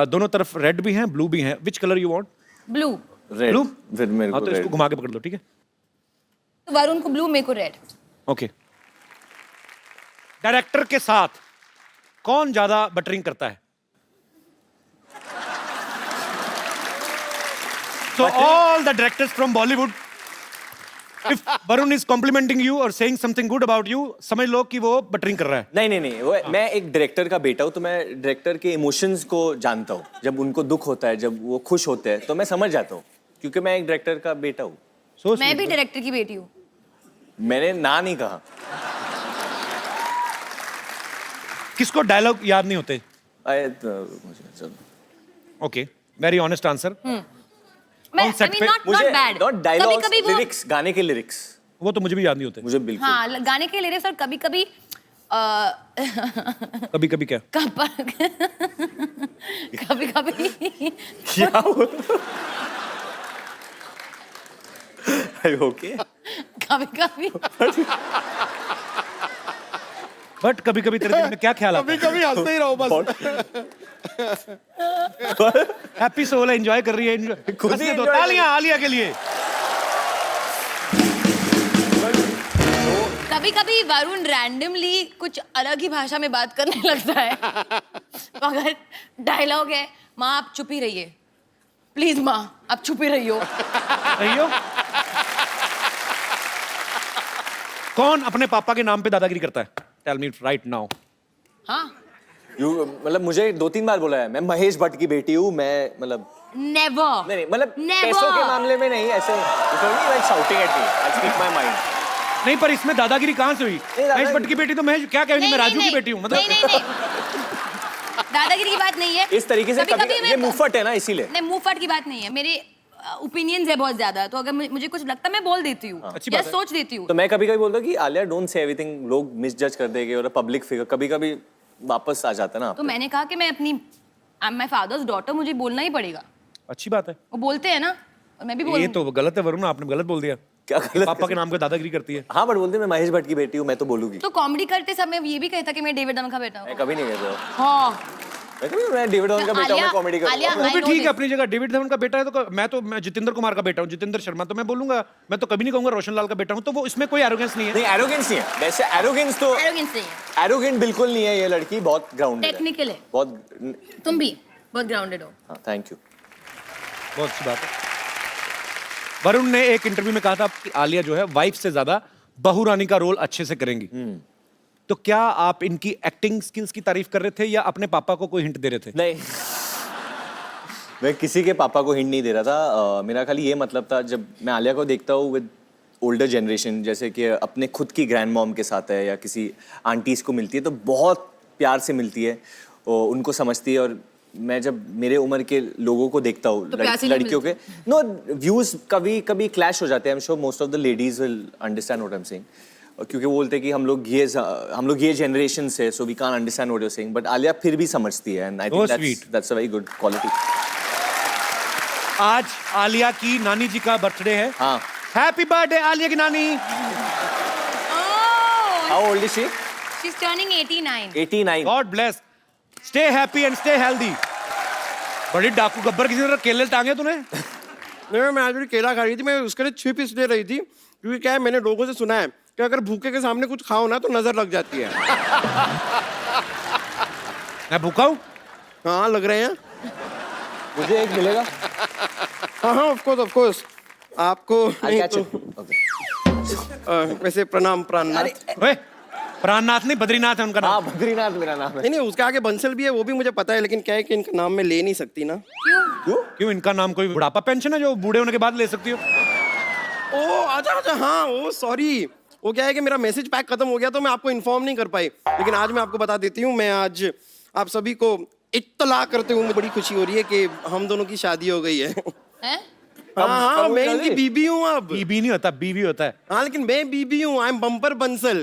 Speaker 5: दोनों तरफ रेड भी हैं, ब्लू भी हैं। Which colour you want?
Speaker 6: Blue.
Speaker 7: Red.
Speaker 5: Blue?
Speaker 7: फिर मेरे
Speaker 5: हाँ
Speaker 7: को
Speaker 5: तो इसको घुमा के पकड़ लो, ठीक है?
Speaker 6: वरुण को ब्लू, मेरे को रेड।
Speaker 5: ओके। डायरेक्टर के साथ कौन ज्यादा बटरिंग करता है? So all the directors from Bollywood, if Varun is complimenting you or saying something good about you, समझ लो कि वो बटरिंग कर रहा है।
Speaker 7: नहीं वो मैं एक डायरेक्टर का बेटा हूँ, तो मैं डायरेक्टर के इमोशंस को जानता हूँ। जब उनको दुख होता है, जब वो खुश होते हैं, तो मैं समझ जाता हूँ, क्योंकि मैं एक डायरेक्टर का बेटा हूँ।
Speaker 5: So
Speaker 6: मैं भी डायरेक्टर की बेटी हूँ।
Speaker 7: मैंने ना नहीं कहा।
Speaker 5: किसको डायलॉग याद नहीं होते?
Speaker 7: चलो।
Speaker 5: Okay, very honest answer.
Speaker 6: मैं
Speaker 5: set पे?
Speaker 6: not bad।
Speaker 7: नॉट डायलॉग,
Speaker 6: कभी-कभी वो
Speaker 7: लिरिक्स, गाने के लिरिक्स
Speaker 5: वो तो मुझे भी याद नहीं होते।
Speaker 7: मुझे बिल्कुल।
Speaker 6: हाँ, गाने के लिरिक्स, और कभी-कभी
Speaker 5: कभी कभी क्या?
Speaker 6: कभी-कभी
Speaker 7: क्या हुआ? ओके।
Speaker 6: कभी-कभी
Speaker 5: बट कभी कभी तेरे दिल में क्या ख्याल आता है?
Speaker 4: कभी हंसते ही रहो बस।
Speaker 5: हैप्पी सोल है, एंजॉय कर रही है, एंजॉय।
Speaker 7: खुद ही
Speaker 5: हंसने दो,
Speaker 7: enjoy कर
Speaker 5: तालियां आलिया के लिए।
Speaker 6: कभी-कभी वरुण रैंडमली कुछ अलग ही भाषा में बात करने लगता है। तो अगर डायलॉग है, माँ आप चुप ही रहिए, प्लीज माँ आप चुप ही रहियो।
Speaker 5: रहियो। कौन अपने पापा के नाम पे दादागिरी करता है? Tell me right now.
Speaker 6: हाँ,
Speaker 7: मतलब मुझे 2-3 बार बोला है, मैं महेश भट्ट की बेटी हूँ, मैं मतलब
Speaker 6: नेवर।
Speaker 7: नहीं मतलब
Speaker 6: Never.
Speaker 7: पैसों के मामले में नहीं, ऐसे shouting at me, I speak my mind.
Speaker 5: नहीं, पर इसमें दादागिरी कहाँ से हुई?
Speaker 7: दादागिरी-
Speaker 5: महेश भट्ट की बेटी तो महेश क्या कहेंगे, मैं राजू की बेटी हूँ, मतलब
Speaker 6: नहीं दादागिरी की बात नहीं है।
Speaker 7: इस तरीके से
Speaker 6: कभी-कभी
Speaker 7: कभी
Speaker 6: मैं-
Speaker 7: ये मुफ्फट है ना, इसीलिए।
Speaker 6: नहीं, मुंहफट की बात नहीं है। मेरे ओपिनियंस है बहुत ज्यादा, तो अगर मुझे कुछ लगता है मैं बोल देती हूँ,
Speaker 5: अच्छी
Speaker 6: या
Speaker 5: बात है।
Speaker 6: सोच देती हूँ।
Speaker 7: तो मैं कभी कभी बोलता हूँ कि आलिया डोंट से एवरीथिंग, लोग मिसजज कर देंगे, और पब्लिक फिगर कभी कभी वापस आ जाता है ना।
Speaker 6: तो मैंने कहा कि मैं अपनी I am my father's daughter, मुझे बोलना ही पड़ेगा।
Speaker 5: अच्छी बात है।
Speaker 6: वो बोलते हैं ना, और मैं भी
Speaker 5: ये
Speaker 6: बोलूँ।
Speaker 5: तो गलत है वरुण, आपने गलत बोल दिया।
Speaker 7: क्या गलत?
Speaker 5: पापा के नाम पे दादागिरी करती है।
Speaker 7: हाँ बट बोलते मैं महेश भट्ट की बेटी हूँ, मैं तो बोलूंगी।
Speaker 6: तो कॉमेडी करते समय ये भी कहता कि मैं डेविड धवन का बेटा
Speaker 7: मैं
Speaker 6: हूँ।
Speaker 7: कभी नहीं कहता।
Speaker 6: हाँ,
Speaker 7: मैं डेविड धवन का बेटा हूँ, मैं कॉमेडी
Speaker 6: आलिया-
Speaker 7: करूँगा।
Speaker 5: वो भी
Speaker 6: I know
Speaker 5: ठीक है
Speaker 6: this.
Speaker 5: अपनी जगह, डेविड धवन का बेटा है तो मैं जितेंद्र कुमार का बेटा हूँ, जितेंद्र शर्मा, तो मैं बोलूंगा, मैं तो कभी नहीं कहूंगा रोशन लाल का बेटा हूँ, तो वो इसमें कोई एरोगेंस नहीं है।
Speaker 7: नहीं एरोगेंस नहीं है, वैसे एरोगेंस तो
Speaker 6: arrogance नहीं है,
Speaker 7: एरोगेंट बिल्कुल नहीं है, ये लड़की बहुत ग्राउंडेड है,
Speaker 6: टेक्निकल है।
Speaker 7: बहुत।
Speaker 6: तुम भी बहुत ग्राउंडेड हो।
Speaker 7: हाँ थैंक यू।
Speaker 5: बहुत अच्छी बात है। वरुण ने एक इंटरव्यू में कहा था कि आलिया जो है वाइफ से ज्यादा बहू रानी का रोल अच्छे से करेंगी। तो क्या आप इनकी एक्टिंग स्किल्स की तारीफ कर रहे थे या अपने पापा को कोई हिंट दे रहे थे?
Speaker 7: नहीं मैं किसी के पापा को हिंट नहीं दे रहा था। मेरा खाली ये मतलब था, जब मैं आलिया को देखता हूँ विद ओल्डर जनरेशन, जैसे कि अपने खुद की ग्रैंड मॉम के साथ है या किसी आंटीज को मिलती है, तो बहुत प्यार से मिलती है और उनको समझती है। और मैं जब मेरे उम्र के लोगों को देखता हूँ,
Speaker 6: तो प्यार से नहीं
Speaker 7: लड़कियों के नो व्यूज कभी कभी क्लैश हो जाते हैं। I am sure most of the ladies will understand what I am saying, क्योंकि वो बोलते हैं कि हम लोग ये जनरेशन से, so we can't understand what you are saying, but Alia फिर भी समझती है, and I
Speaker 5: Oh,
Speaker 7: think that's a very good quality.
Speaker 5: आज आलिया की नानी जी का बर्थडे है।
Speaker 7: हाँ।
Speaker 5: हैप्पी बर्थडे आलिया की नानी।
Speaker 7: How old is she?
Speaker 6: She is turning 89।
Speaker 7: 89।
Speaker 5: God bless, stay happy and stay healthy. बड़ी डाकू गब्बर, किसी ने केले टांगे तूने?
Speaker 4: नहीं, मैं आज भी केला खा रही थी, मैं उसके लिए छिप इसलिए रही थी क्योंकि क्या है, मैंने लोगों से सुना है कि अगर भूखे के सामने कुछ खाओ ना तो नजर लग जाती है।
Speaker 5: मैं भूखा हूँ?
Speaker 4: हाँ लग रहे हैं।
Speaker 7: मुझे एक मिलेगा?
Speaker 4: हाँ ऑफ कोर्स आपको
Speaker 7: I'll
Speaker 4: नहीं
Speaker 7: catch
Speaker 4: तो
Speaker 7: it. Okay.
Speaker 4: वैसे प्रणाम प्राणनाथ।
Speaker 5: ओए, प्राणनाथ नहीं, बद्रीनाथ है उनका
Speaker 7: हाँ
Speaker 5: नाम।
Speaker 7: बद्रीनाथ मेरा नाम है।
Speaker 4: नहीं उसके आगे बंसल भी है, वो भी मुझे पता है, लेकिन क्या है कि इनका नाम में ले नहीं सकती ना।
Speaker 5: क्यों, इनका नाम कोई बुढ़ापा पेंशन है जो बूढ़े होने के बाद ले सकती हो?
Speaker 4: ओ अच्छा हाँ, ओ सॉरी, वो क्या है कि मेरा मैसेज पैक खत्म हो गया तो मैं आपको इन्फॉर्म नहीं कर पाई, लेकिन आज मैं आपको बता देती हूँ। मैं आज आप सभी को इत्तला करते हुए मुझे बड़ी खुशी हो रही है कि हम दोनों की शादी हो गई है।
Speaker 6: हैं?
Speaker 4: हाँ मैं इनकी बीबी हूँ अब।
Speaker 5: बीबी नहीं होता, बीवी होता है।
Speaker 4: हाँ लेकिन मैं बीबी हूँ, आई एम बम्पर बंसल।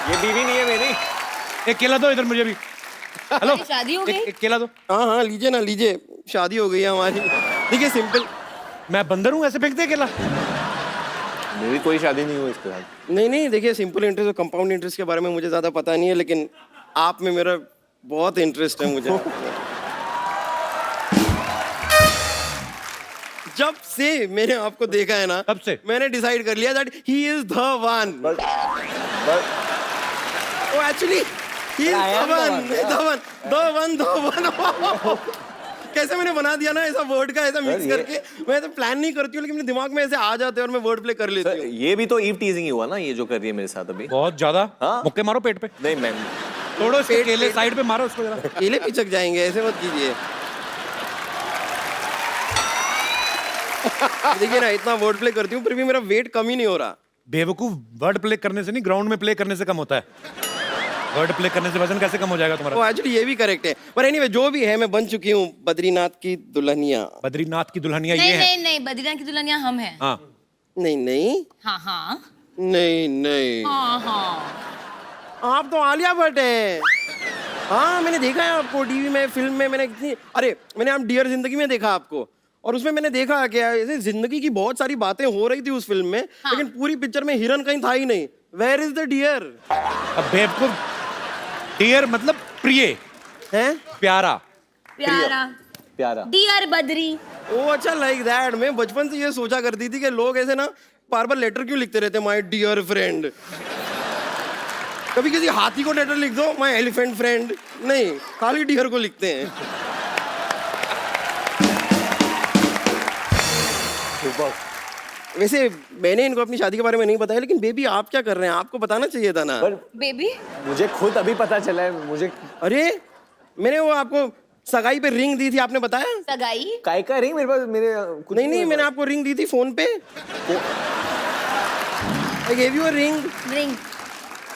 Speaker 7: ये बीवी नहीं है मेरी।
Speaker 5: एक केला दो इधर मुझे भी। हेलो,
Speaker 6: हमारी शादी हो गई?
Speaker 5: एक केला दो।
Speaker 4: हाँ हाँ लीजिए ना लीजिए, शादी हो गई है हमारी। देखिए सिंपल।
Speaker 5: मैं बंदर हूँ ऐसे फेंकते केला?
Speaker 7: मेरी कोई शादी नहीं हुई इसके साथ।
Speaker 9: नहीं नहीं, देखिए सिंपल इंटरेस्ट और कंपाउंड इंटरेस्ट के बारे में मुझे ज़्यादा पता नहीं है, लेकिन आप में मेरा बहुत इंटरेस्ट है मुझे। जब से मैंने आपको देखा है ना,
Speaker 5: तब से
Speaker 9: मैंने डिसाइड कर लिया that he is the one. Oh actually he is the one. कैसे मैंने बना दिया ना ऐसा वर्ड का ऐसा मिक्स करके। मैं तो प्लान नहीं करती हूँ, लेकिन मेरे दिमाग में ऐसे आ जाते हैं और मैं वर्ड प्ले कर लेती हूँ।
Speaker 7: ये भी तो ईव टीजिंग ही हुआ ना, ये जो कर रही है मेरे साथ अभी।
Speaker 5: बहुत ज्यादा।
Speaker 7: हाँ?
Speaker 5: मुक्के मारो पेट पे।
Speaker 7: नहीं मैम,
Speaker 5: तोड़ो इसके केले, साइड पे मारो उसको जरा।
Speaker 9: केले पिचक जाएंगे, ऐसे मत कीजिए। देखिए ना, इतना वर्ड प्ले करती हूँ फिर भी मेरा वेट कम ही नहीं हो रहा।
Speaker 5: बेवकूफ, वर्ड प्ले करने से नहीं, ग्राउंड में प्ले करने से कम होता है। वर्ड प्ले करने से वजन कैसे कम हो जाएगा तुम्हारा?
Speaker 9: तो एक्चुअली ये भी करेक्ट है, पर एनीवे जो भी है, मैं बन चुकी हूँ बद्रीनाथ की दुल्हनिया।
Speaker 5: बद्रीनाथ की दुल्हनिया ये
Speaker 6: नहीं
Speaker 5: है?
Speaker 6: नहीं नहीं, बद्रीनाथ की दुल्हनिया हम हैं।
Speaker 5: हाँ।
Speaker 9: नहीं नहीं
Speaker 6: हाँ हाँ
Speaker 9: नहीं नहीं,
Speaker 6: हाँ हाँ।
Speaker 9: आप तो आलिया भट्ट है। हाँ मैंने देखा है आपको टीवी में, फिल्म में। मैंने कितनी, अरे मैंने आप डियर जिंदगी में देखा आपको, और उसमें मैंने देखा क्या ऐसे जिंदगी की बहुत सारी बातें हो रही थी उस फिल्म में।
Speaker 6: हाँ।
Speaker 9: लेकिन पूरी पिक्चर में हिरन कहीं था ही नहीं। Where is the dear?
Speaker 5: अब बेवकूफ, डियर मतलब प्रिय
Speaker 9: है,
Speaker 5: प्यारा।
Speaker 6: प्यारा
Speaker 7: प्यारा।
Speaker 6: डियर बद्री।
Speaker 9: ओ अच्छा, लाइक दैट। मैं बचपन से ये सोचा करती थी कि लोग ऐसे ना बार बार लेटर क्यों लिखते रहते, माय डियर फ्रेंड। कभी किसी हाथी को लेटर लिख दो, माय एलिफेंट फ्रेंड। नहीं, खाली डियर को लिखते हैं। वैसे मैंने इनको अपनी शादी के बारे में नहीं बताया, लेकिन बेबी आप क्या कर रहे हैं, आपको बताना चाहिए था ना।
Speaker 6: बेबी
Speaker 7: मुझे खुद अभी पता चला है। मुझे
Speaker 9: अरे मैंने वो आपको सगाई पे रिंग दी थी, आपने बताया?
Speaker 6: सगाई?
Speaker 7: काय का रिंग मेरे पास, मेरे कुछ
Speaker 9: नहीं नहीं, मैंने आपको रिंग दी थी फोन पे। I gave you a ring.
Speaker 6: Ring?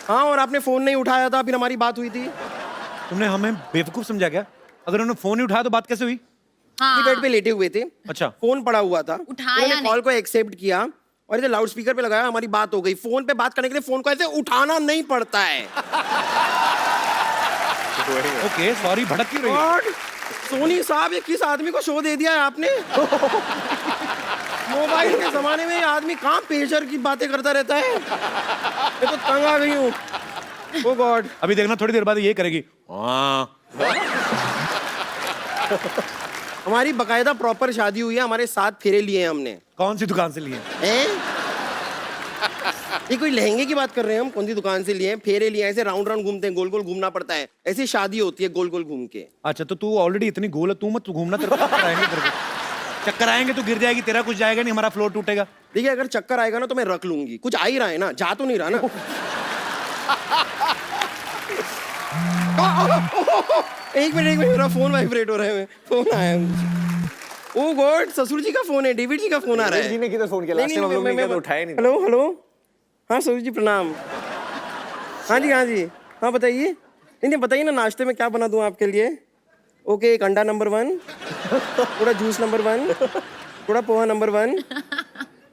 Speaker 9: हाँ, और आपने फोन नहीं उठाया था, फिर हमारी बात हुई थी।
Speaker 5: तुमने हमें बेवकूफ समझा क्या? अगर उन्होंने फोन ही उठाया तो बात कैसे हुई?
Speaker 6: हाँ।
Speaker 9: बेड पे लेटे हुए थे,
Speaker 5: अच्छा।
Speaker 9: फोन पड़ा हुआ था,
Speaker 6: उठाया
Speaker 9: उन्होंने
Speaker 6: नहीं।
Speaker 9: कॉल को एक्सेप्ट किया और इसे लाउड स्पीकर पे लगाया, हमारी बात हो गई। फोन पे बात करने के लिए फोन को ऐसे उठाना नहीं पड़ता है।
Speaker 5: ओके सॉरी, भड़क क्यों रही हो?
Speaker 9: गॉड, सोनी साहब ये किस आदमी को शो दे दिया है आपने? मोबाइल के जमाने में ये आदमी कहाँ पेशर की बातें करता रहता है। मैं तो तंग आ गई हूँ। ओ गॉड,
Speaker 5: अभी देखना थोड़ी देर बाद ये करेगी। हाँ।
Speaker 9: हमारी बकायदा प्रॉपर शादी हुई है, हमारे 7 फेरे लिए हैं हमने।
Speaker 5: कौन सी दुकान से लिए?
Speaker 9: हैं? ये कोई लहंगे की बात कर रहे हैं हम? कौन सी दुकान से लिए हैं? फेरे लिए हैं, ऐसे राउंड राउंड घूमते हैं, गोल गोल घूमना पड़ता है। ऐसी शादी होती है गोल गोल घूम के।
Speaker 5: अच्छा तो तू ऑलरेडी इतनी गोल है, तू मत घूमना, तेरे को चक्कर आएंगे, तेरे को चक्कर आएंगे तो गिर जाएगी, तेरा कुछ जाएगा नहीं, हमारा फ्लोर टूटेगा।
Speaker 9: देखिए अगर चक्कर आएगा ना तो मैं रख लूंगी। कुछ आ ही रहा है ना, जा तो नहीं रहा ना। एक मिनट, मेरा फोन वाइब्रेट हो रहा है। फोन आया है। ओ गॉड, ससुर जी का फोन है, डेविड जी का फोन आ रहा है।
Speaker 7: जी ने किधर फोन किया?
Speaker 9: नहीं,
Speaker 7: लास्ट टाइम हम लोग ने
Speaker 9: मैं-
Speaker 7: किया तो उठाया नहीं।
Speaker 9: हेलो हेलो, हाँ ससुर जी प्रणाम। हाँ जी हाँ जी, हाँ बताइए। नहीं नहीं बताइए ना, नाश्ते में क्या बना दूँ आपके लिए? ओके, एक अंडा नंबर 1, थोड़ा जूस नंबर 1, थोड़ा पोहा नंबर 1।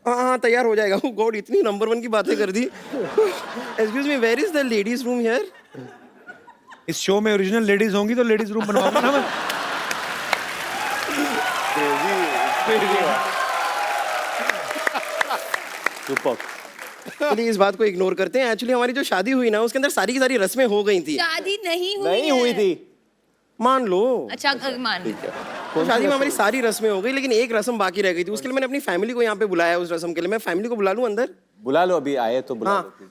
Speaker 9: हाँ हाँ तैयार हो जाएगा। गॉड, इतनी नंबर 1 की बातें कर दी। Excuse me, where is the ladies room here?
Speaker 5: इस शो में ओरिजिनल लेडीज होंगी तो लेडीज रूम बनवाऊंगा ना मैं।
Speaker 9: चलिए इस बात को इग्नोर करते हैं। एक्चुअली हमारी जो शादी हुई ना, उसके अंदर सारी की सारी रस्में हो गई थी।
Speaker 6: शादी नहीं हुई
Speaker 7: नहीं हुई
Speaker 6: है।
Speaker 7: थी।
Speaker 9: मान लो।
Speaker 6: अच्छा मान ली।
Speaker 9: तो शादी में हमारी सारी रस्में हो गई, लेकिन एक रस्म बाकी रह गई थी। उसके लिए मैंने अपनी फैमिली को यहाँ पे बुलाया। उस रस्म के लिए मैं फैमिली को बुला लूँ अंदर?
Speaker 7: बुला लो, अभी आए तो बुला
Speaker 9: हाँ,
Speaker 7: लो।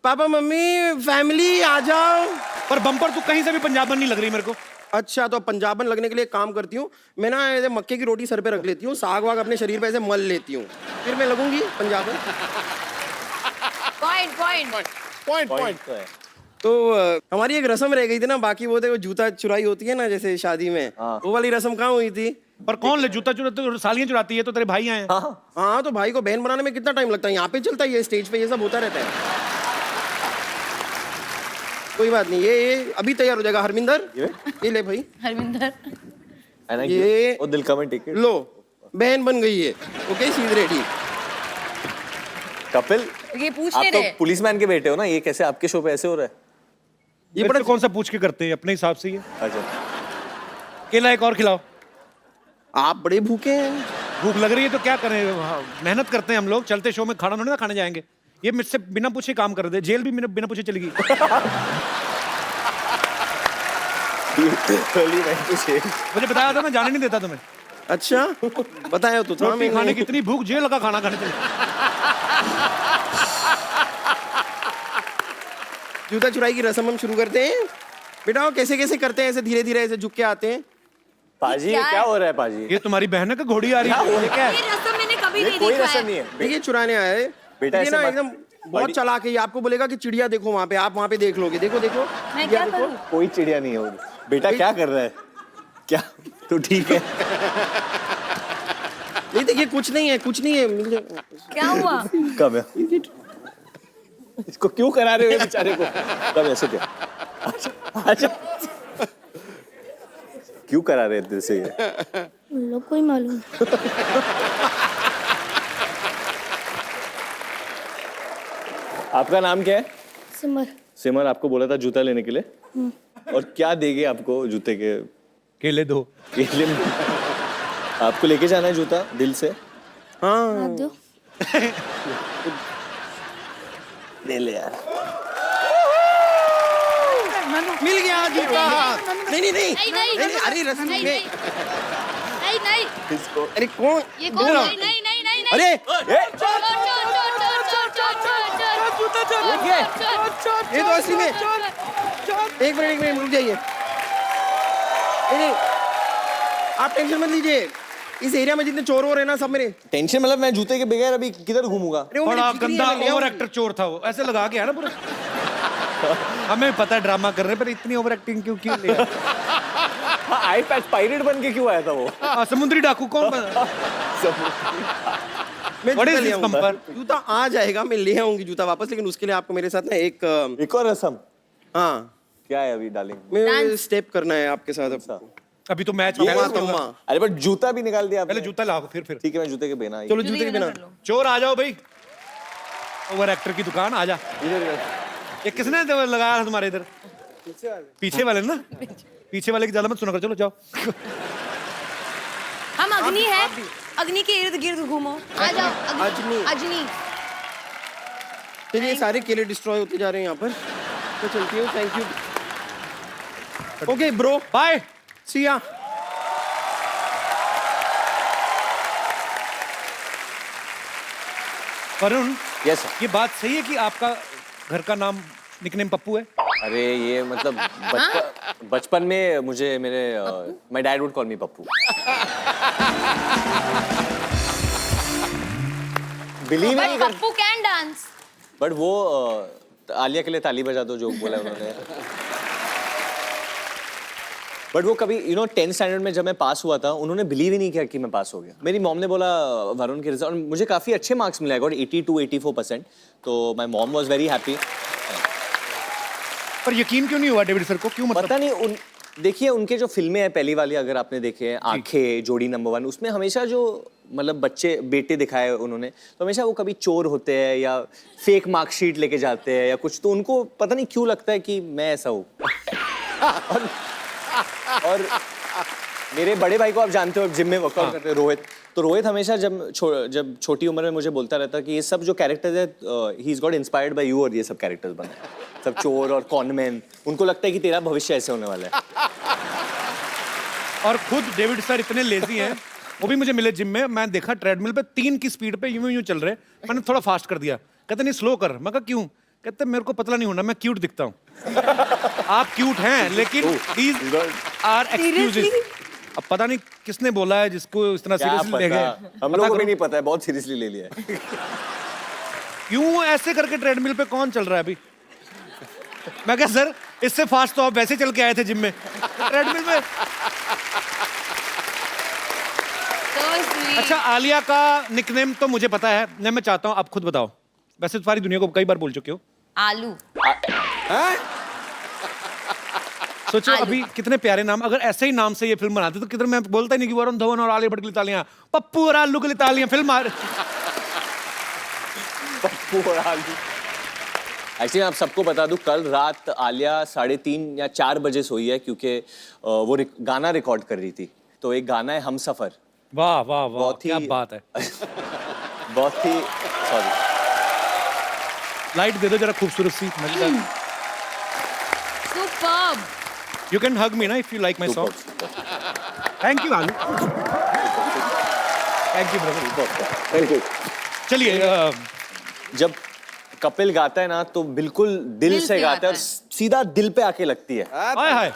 Speaker 9: पापा मम्मी फैमिली आ जाओ।
Speaker 5: पर बम्पर तू कहीं से भी पंजाबन नहीं लग रही मेरे को।
Speaker 9: अच्छा, तो पंजाबन लगने के लिए एक काम करती हूँ मैं ना, ऐसे मक्के की रोटी सर पे रख लेती हूँ, साग वाग अपने शरीर पे ऐसे मल लेती हूँ, फिर मैं लगूंगी पंजाबन।
Speaker 6: पॉइंट पॉइंट
Speaker 7: पॉइंट तो है।
Speaker 9: तो हमारी एक रस्म रह गई थी ना बाकी, वो देखो जूता चुराई होती है ना जैसे शादी में, वो वाली रस्म कहाँ हुई थी?
Speaker 5: पर कौन ले जूता चुराते? सालियां चुराती है तो तेरे भाई आए हैं।
Speaker 9: हाँ, तो भाई को बहन बनाने में कितना टाइम लगता है? यहाँ पे चलता है, ये स्टेज पे ये सब होता रहता है। कोई बात नहीं, ये अभी तैयार हो जाएगा। हरमिंदर ये ले भाई।
Speaker 6: हरविंदर
Speaker 9: ये
Speaker 7: वो दिल का में टिकट
Speaker 9: लो, बहन बन गई है। Okay, she is ready.
Speaker 7: Kapil,
Speaker 6: ये पूछ
Speaker 7: आप
Speaker 6: नहीं
Speaker 7: तो
Speaker 6: रहे।
Speaker 7: पुलिसमैन के बेटे हो ना, ये कैसे आपके शो पे ऐसे हो रहा है?
Speaker 5: ये बड़ा कौन सा पूछ के करते हैं, अपने हिसाब से ही है।
Speaker 7: अच्छा,
Speaker 5: केला एक और खिलाओ।
Speaker 9: आप बड़े भूखे हैं।
Speaker 5: भूख लग रही है तो क्या करें, मेहनत करते हैं हम लोग, चलते शो में खाना थोड़ी ना खाने जाएंगे। ये मुझसे बिना पूछे काम कर दे, जेल भी बिना पूछे चली गई। मुझे बताया था, मैं जाने नहीं देता तुम्हें।
Speaker 9: अच्छा बताया तो था।
Speaker 5: रोटी खाने की इतनी भूख, जेल का खाना खाने चली।
Speaker 9: जूता चुराई की रस्म हम शुरू करते हैं। बेटा कैसे कैसे करते हैं, ऐसे धीरे धीरे ऐसे झुक के आते हैं।
Speaker 7: पाजी ये क्या हो रहा है पाजी?
Speaker 5: ये तुम्हारी बहन है कि घोड़ी आ रही है? ये क्या है?
Speaker 6: ये रस्म मैंने कभी नहीं
Speaker 7: कोई
Speaker 6: देखा
Speaker 7: रस्म
Speaker 6: है।
Speaker 7: नहीं है।
Speaker 9: देखिए चुराने आया है
Speaker 7: बेटा,
Speaker 9: ये
Speaker 7: ऐसे
Speaker 9: ना
Speaker 7: मत-
Speaker 9: एकदम बहुत चालाक है। ये आपको बोलेगा कि चिड़िया देखो वहां पे, आप वहां पे देख लोगे। देखो देखो
Speaker 6: मैं
Speaker 9: चिड़िया
Speaker 6: क्या
Speaker 9: देखो।
Speaker 6: करूं?
Speaker 7: कोई चिड़िया नहीं है वो। बेटा क्या कर रहा है? क्या तो ठीक है।
Speaker 9: नहीं देखिए कुछ नहीं है, कुछ नहीं है। मिल जाए।
Speaker 6: क्या हुआ?
Speaker 7: कब है? इसको क्यों करा रहे हो बेचारे को? कब ऐसे क्या? अच्छा क्यों करा रहे दिल से ये?
Speaker 8: लोग कोई मालूम।
Speaker 7: आपका नाम क्या है?
Speaker 8: सिमर।
Speaker 7: सिमर आपको बोला था जूता लेने के लिए, और क्या देंगे आपको जूते के?
Speaker 5: केले दो।
Speaker 7: केले में? आपको लेके जाना है जूता दिल से?
Speaker 9: हाँ
Speaker 8: आप दो।
Speaker 7: ले ले यार।
Speaker 9: मिल गया जूता। नहीं नहीं नहीं
Speaker 8: नहीं,
Speaker 9: अरे रस्म
Speaker 8: नहीं,
Speaker 9: में
Speaker 8: नहीं नहीं
Speaker 7: इसको
Speaker 9: अरे कौन
Speaker 8: ये कौन? नहीं नहीं नहीं नहीं नहीं।
Speaker 9: अरे
Speaker 8: चोर चोर चोर चोर चोर चोर चोर चोर
Speaker 2: जूता चोर।
Speaker 9: ये तो असली में एक मिनट रुक जाइए। नहीं आप टेंशन मत लीजिए। इस एरिया में जितने चोर हो रहे हैं ना सब मेरे।
Speaker 7: टेंशन मतलब मैं जूते के बगैर अभी किधर घूमूंगा?
Speaker 9: अरे वो मेरी
Speaker 5: बड़ा
Speaker 9: जिगरी
Speaker 5: गंदा
Speaker 9: है, मैं ले
Speaker 5: ओवर
Speaker 9: आऊंगी।
Speaker 5: एक्टर चोर था वो, ऐसे लगा के है ना पूरा। हमें पता है ड्रामा कर रहे हैं, पर इतनी ओवर एक्टिंग क्यों लिया?
Speaker 7: आई पैच पायरेट बन के क्यों आया था वो?
Speaker 5: समुद्री डाकू कौन बना?
Speaker 9: मैं
Speaker 5: What is
Speaker 9: जूता ले
Speaker 5: this
Speaker 9: आऊंगा।
Speaker 5: bumper?
Speaker 9: जूता आ जाएगा, मैं ले आऊंगी जूता वापस, लेकिन उसके लिए आपको मेरे साथ ना एक
Speaker 7: एक और रस्म
Speaker 9: हाँ
Speaker 7: क्या है अभी डार्लिंग?
Speaker 9: मैं स्टेप करना है आपके साथ अब।
Speaker 5: अभी तो मैच
Speaker 9: तम्मा तम्मा।
Speaker 7: अरे बट जूता भी निकाल दिया आपने।
Speaker 5: पहले जूता लाओ फिर
Speaker 7: ठीक है मैं जूते के बिना
Speaker 9: चलो जूते के बिना।
Speaker 5: चोर आ जाओ भाई, ओवर एक्टर की दुकान आ जा। ये किसने लगाया था तुम्हारे इधर? पीछे वाले ना, पीछे वाले की ज्यादा मत सुना कर, चलो जाओ।
Speaker 6: हम अग्नि है, अग्नि के इर्द गिर्द घूमो।
Speaker 8: आ जाओ
Speaker 9: अजनी।
Speaker 8: अजनी।
Speaker 9: चलिए सारे केले डिस्ट्रॉय होते जा रहे हैं यहाँ पर, तो चलती हूँ। Thank you. Okay bro,
Speaker 5: bye.
Speaker 9: See ya.
Speaker 5: Varun,
Speaker 7: yes
Speaker 5: ये बात सही है कि आपका घर का नाम निकनेम पप्पू है?
Speaker 7: अरे ये मतलब बचपन में मुझे मेरे my dad would call me Pappu. Believe नहीं कर,
Speaker 6: पप्पू कैन डांस।
Speaker 7: बट वो आलिया के लिए ताली बजा दो जो बोला उन्होंने। बट वो कभी 10th स्टैंडर्ड में जब मैं पास हुआ था, उन्होंने बिलीव ही नहीं किया कि मैं पास हो गया। मेरी मॉम ने बोला वरुण के रिजल्ट, और मुझे काफी अच्छे मार्क्स मिले, गॉट 82-84%। तो my mom was very happy.
Speaker 5: पर यकीन क्यों नहीं हुआ डेविड सर को, क्यों मतलब?
Speaker 7: पता नहीं देखिए उनके जो फिल्में हैं पहली वाली अगर आपने देखे हैं, आंखें, जोड़ी नंबर 1, उसमें हमेशा जो मतलब बच्चे बेटे दिखाए उन्होंने, तो हमेशा वो कभी चोर होते हैं या फेक मार्कशीट लेके जाते हैं या कुछ, तो उनको पता नहीं क्यों लगता है कि मैं ऐसा हूँ। और मेरे बड़े भाई को आप जानते हो, जिम में वर्कआउट करते हैं, रोहित। तो रोहित हमेशा जब छोटी उम्र में मुझे बोलता रहता कि ये सब जो कैरेक्टर्स है, he is got inspired by you, और ये सब कैरेक्टर्स बने सब चोर और कॉनमैन, उनको लगता है कि तेरा भविष्य ऐसे होने वाला है।
Speaker 5: और खुद डेविड सर इतने लेजी हैं, वो भी मुझे मिले जिम में, मैं देखा ट्रेडमिल पे 3 की स्पीड पे यूं चल रहे, मैंने थोड़ा फास्ट कर दिया। कहते नहीं स्लो कर, मैं कहा क्यों? कहते मेरे को पतला नहीं होना, मैं क्यूट दिखता हूँ। आप क्यूट हैं लेकिन these are excuses। अब पता नहीं किसने बोला है जिसको इस तरह सीरियसली ले गए।
Speaker 7: हम लोगों को भी नहीं पता है, बहुत सीरियसली ले लिया है।
Speaker 5: क्यों ऐसे करके ट्रेडमिल पे कौन चल रहा है अभी? मैं क्या सर, इससे फास्ट तो आप वैसे चल के आए थे जिम में, ट्रेडमिल में। अच्छा, आलिया का निकनेम तो मुझे पता है, मैं चाहता हूँ आप खुद बताओ। वैसे तो सारी दुनिया को कई बार बोल चुके हो।
Speaker 6: आलू।
Speaker 5: सोचो अभी कितने प्यारे नाम, अगर ऐसे ही नाम से ये फिल्म बनाते तो किधर मैं बोलता ही नहीं कि वरुण धवन और आलिया भट्ट के लिए तालियां, पप्पू और आलू के लिए तालियां, फिल्म
Speaker 7: पप्पू और आलू। एक्चुअली आप सबको बता दूं, कल रात आलिया 3:30 या 4 बजे सोई है, क्योंकि वो गाना रिकॉर्ड कर रही थी। तो एक गाना है हमसफर,
Speaker 5: वाह वाह वाह,
Speaker 7: बहुत ही
Speaker 5: क्या बात है।
Speaker 7: बहुत ही सॉरी।
Speaker 5: लाइट दे दो जरा खूबसूरत सी मजेदार।
Speaker 6: Superb.
Speaker 5: You can hug me ना if you like my song. Thank you aloo. Thank you brother.
Speaker 7: Thank you.
Speaker 5: चलिए
Speaker 7: जब कपिल गाता है ना तो बिल्कुल दिल
Speaker 6: दिल
Speaker 7: से
Speaker 6: से
Speaker 7: गाता है
Speaker 6: गाता
Speaker 7: और सीधा दिल पे आके लगती है।
Speaker 5: हाय हाय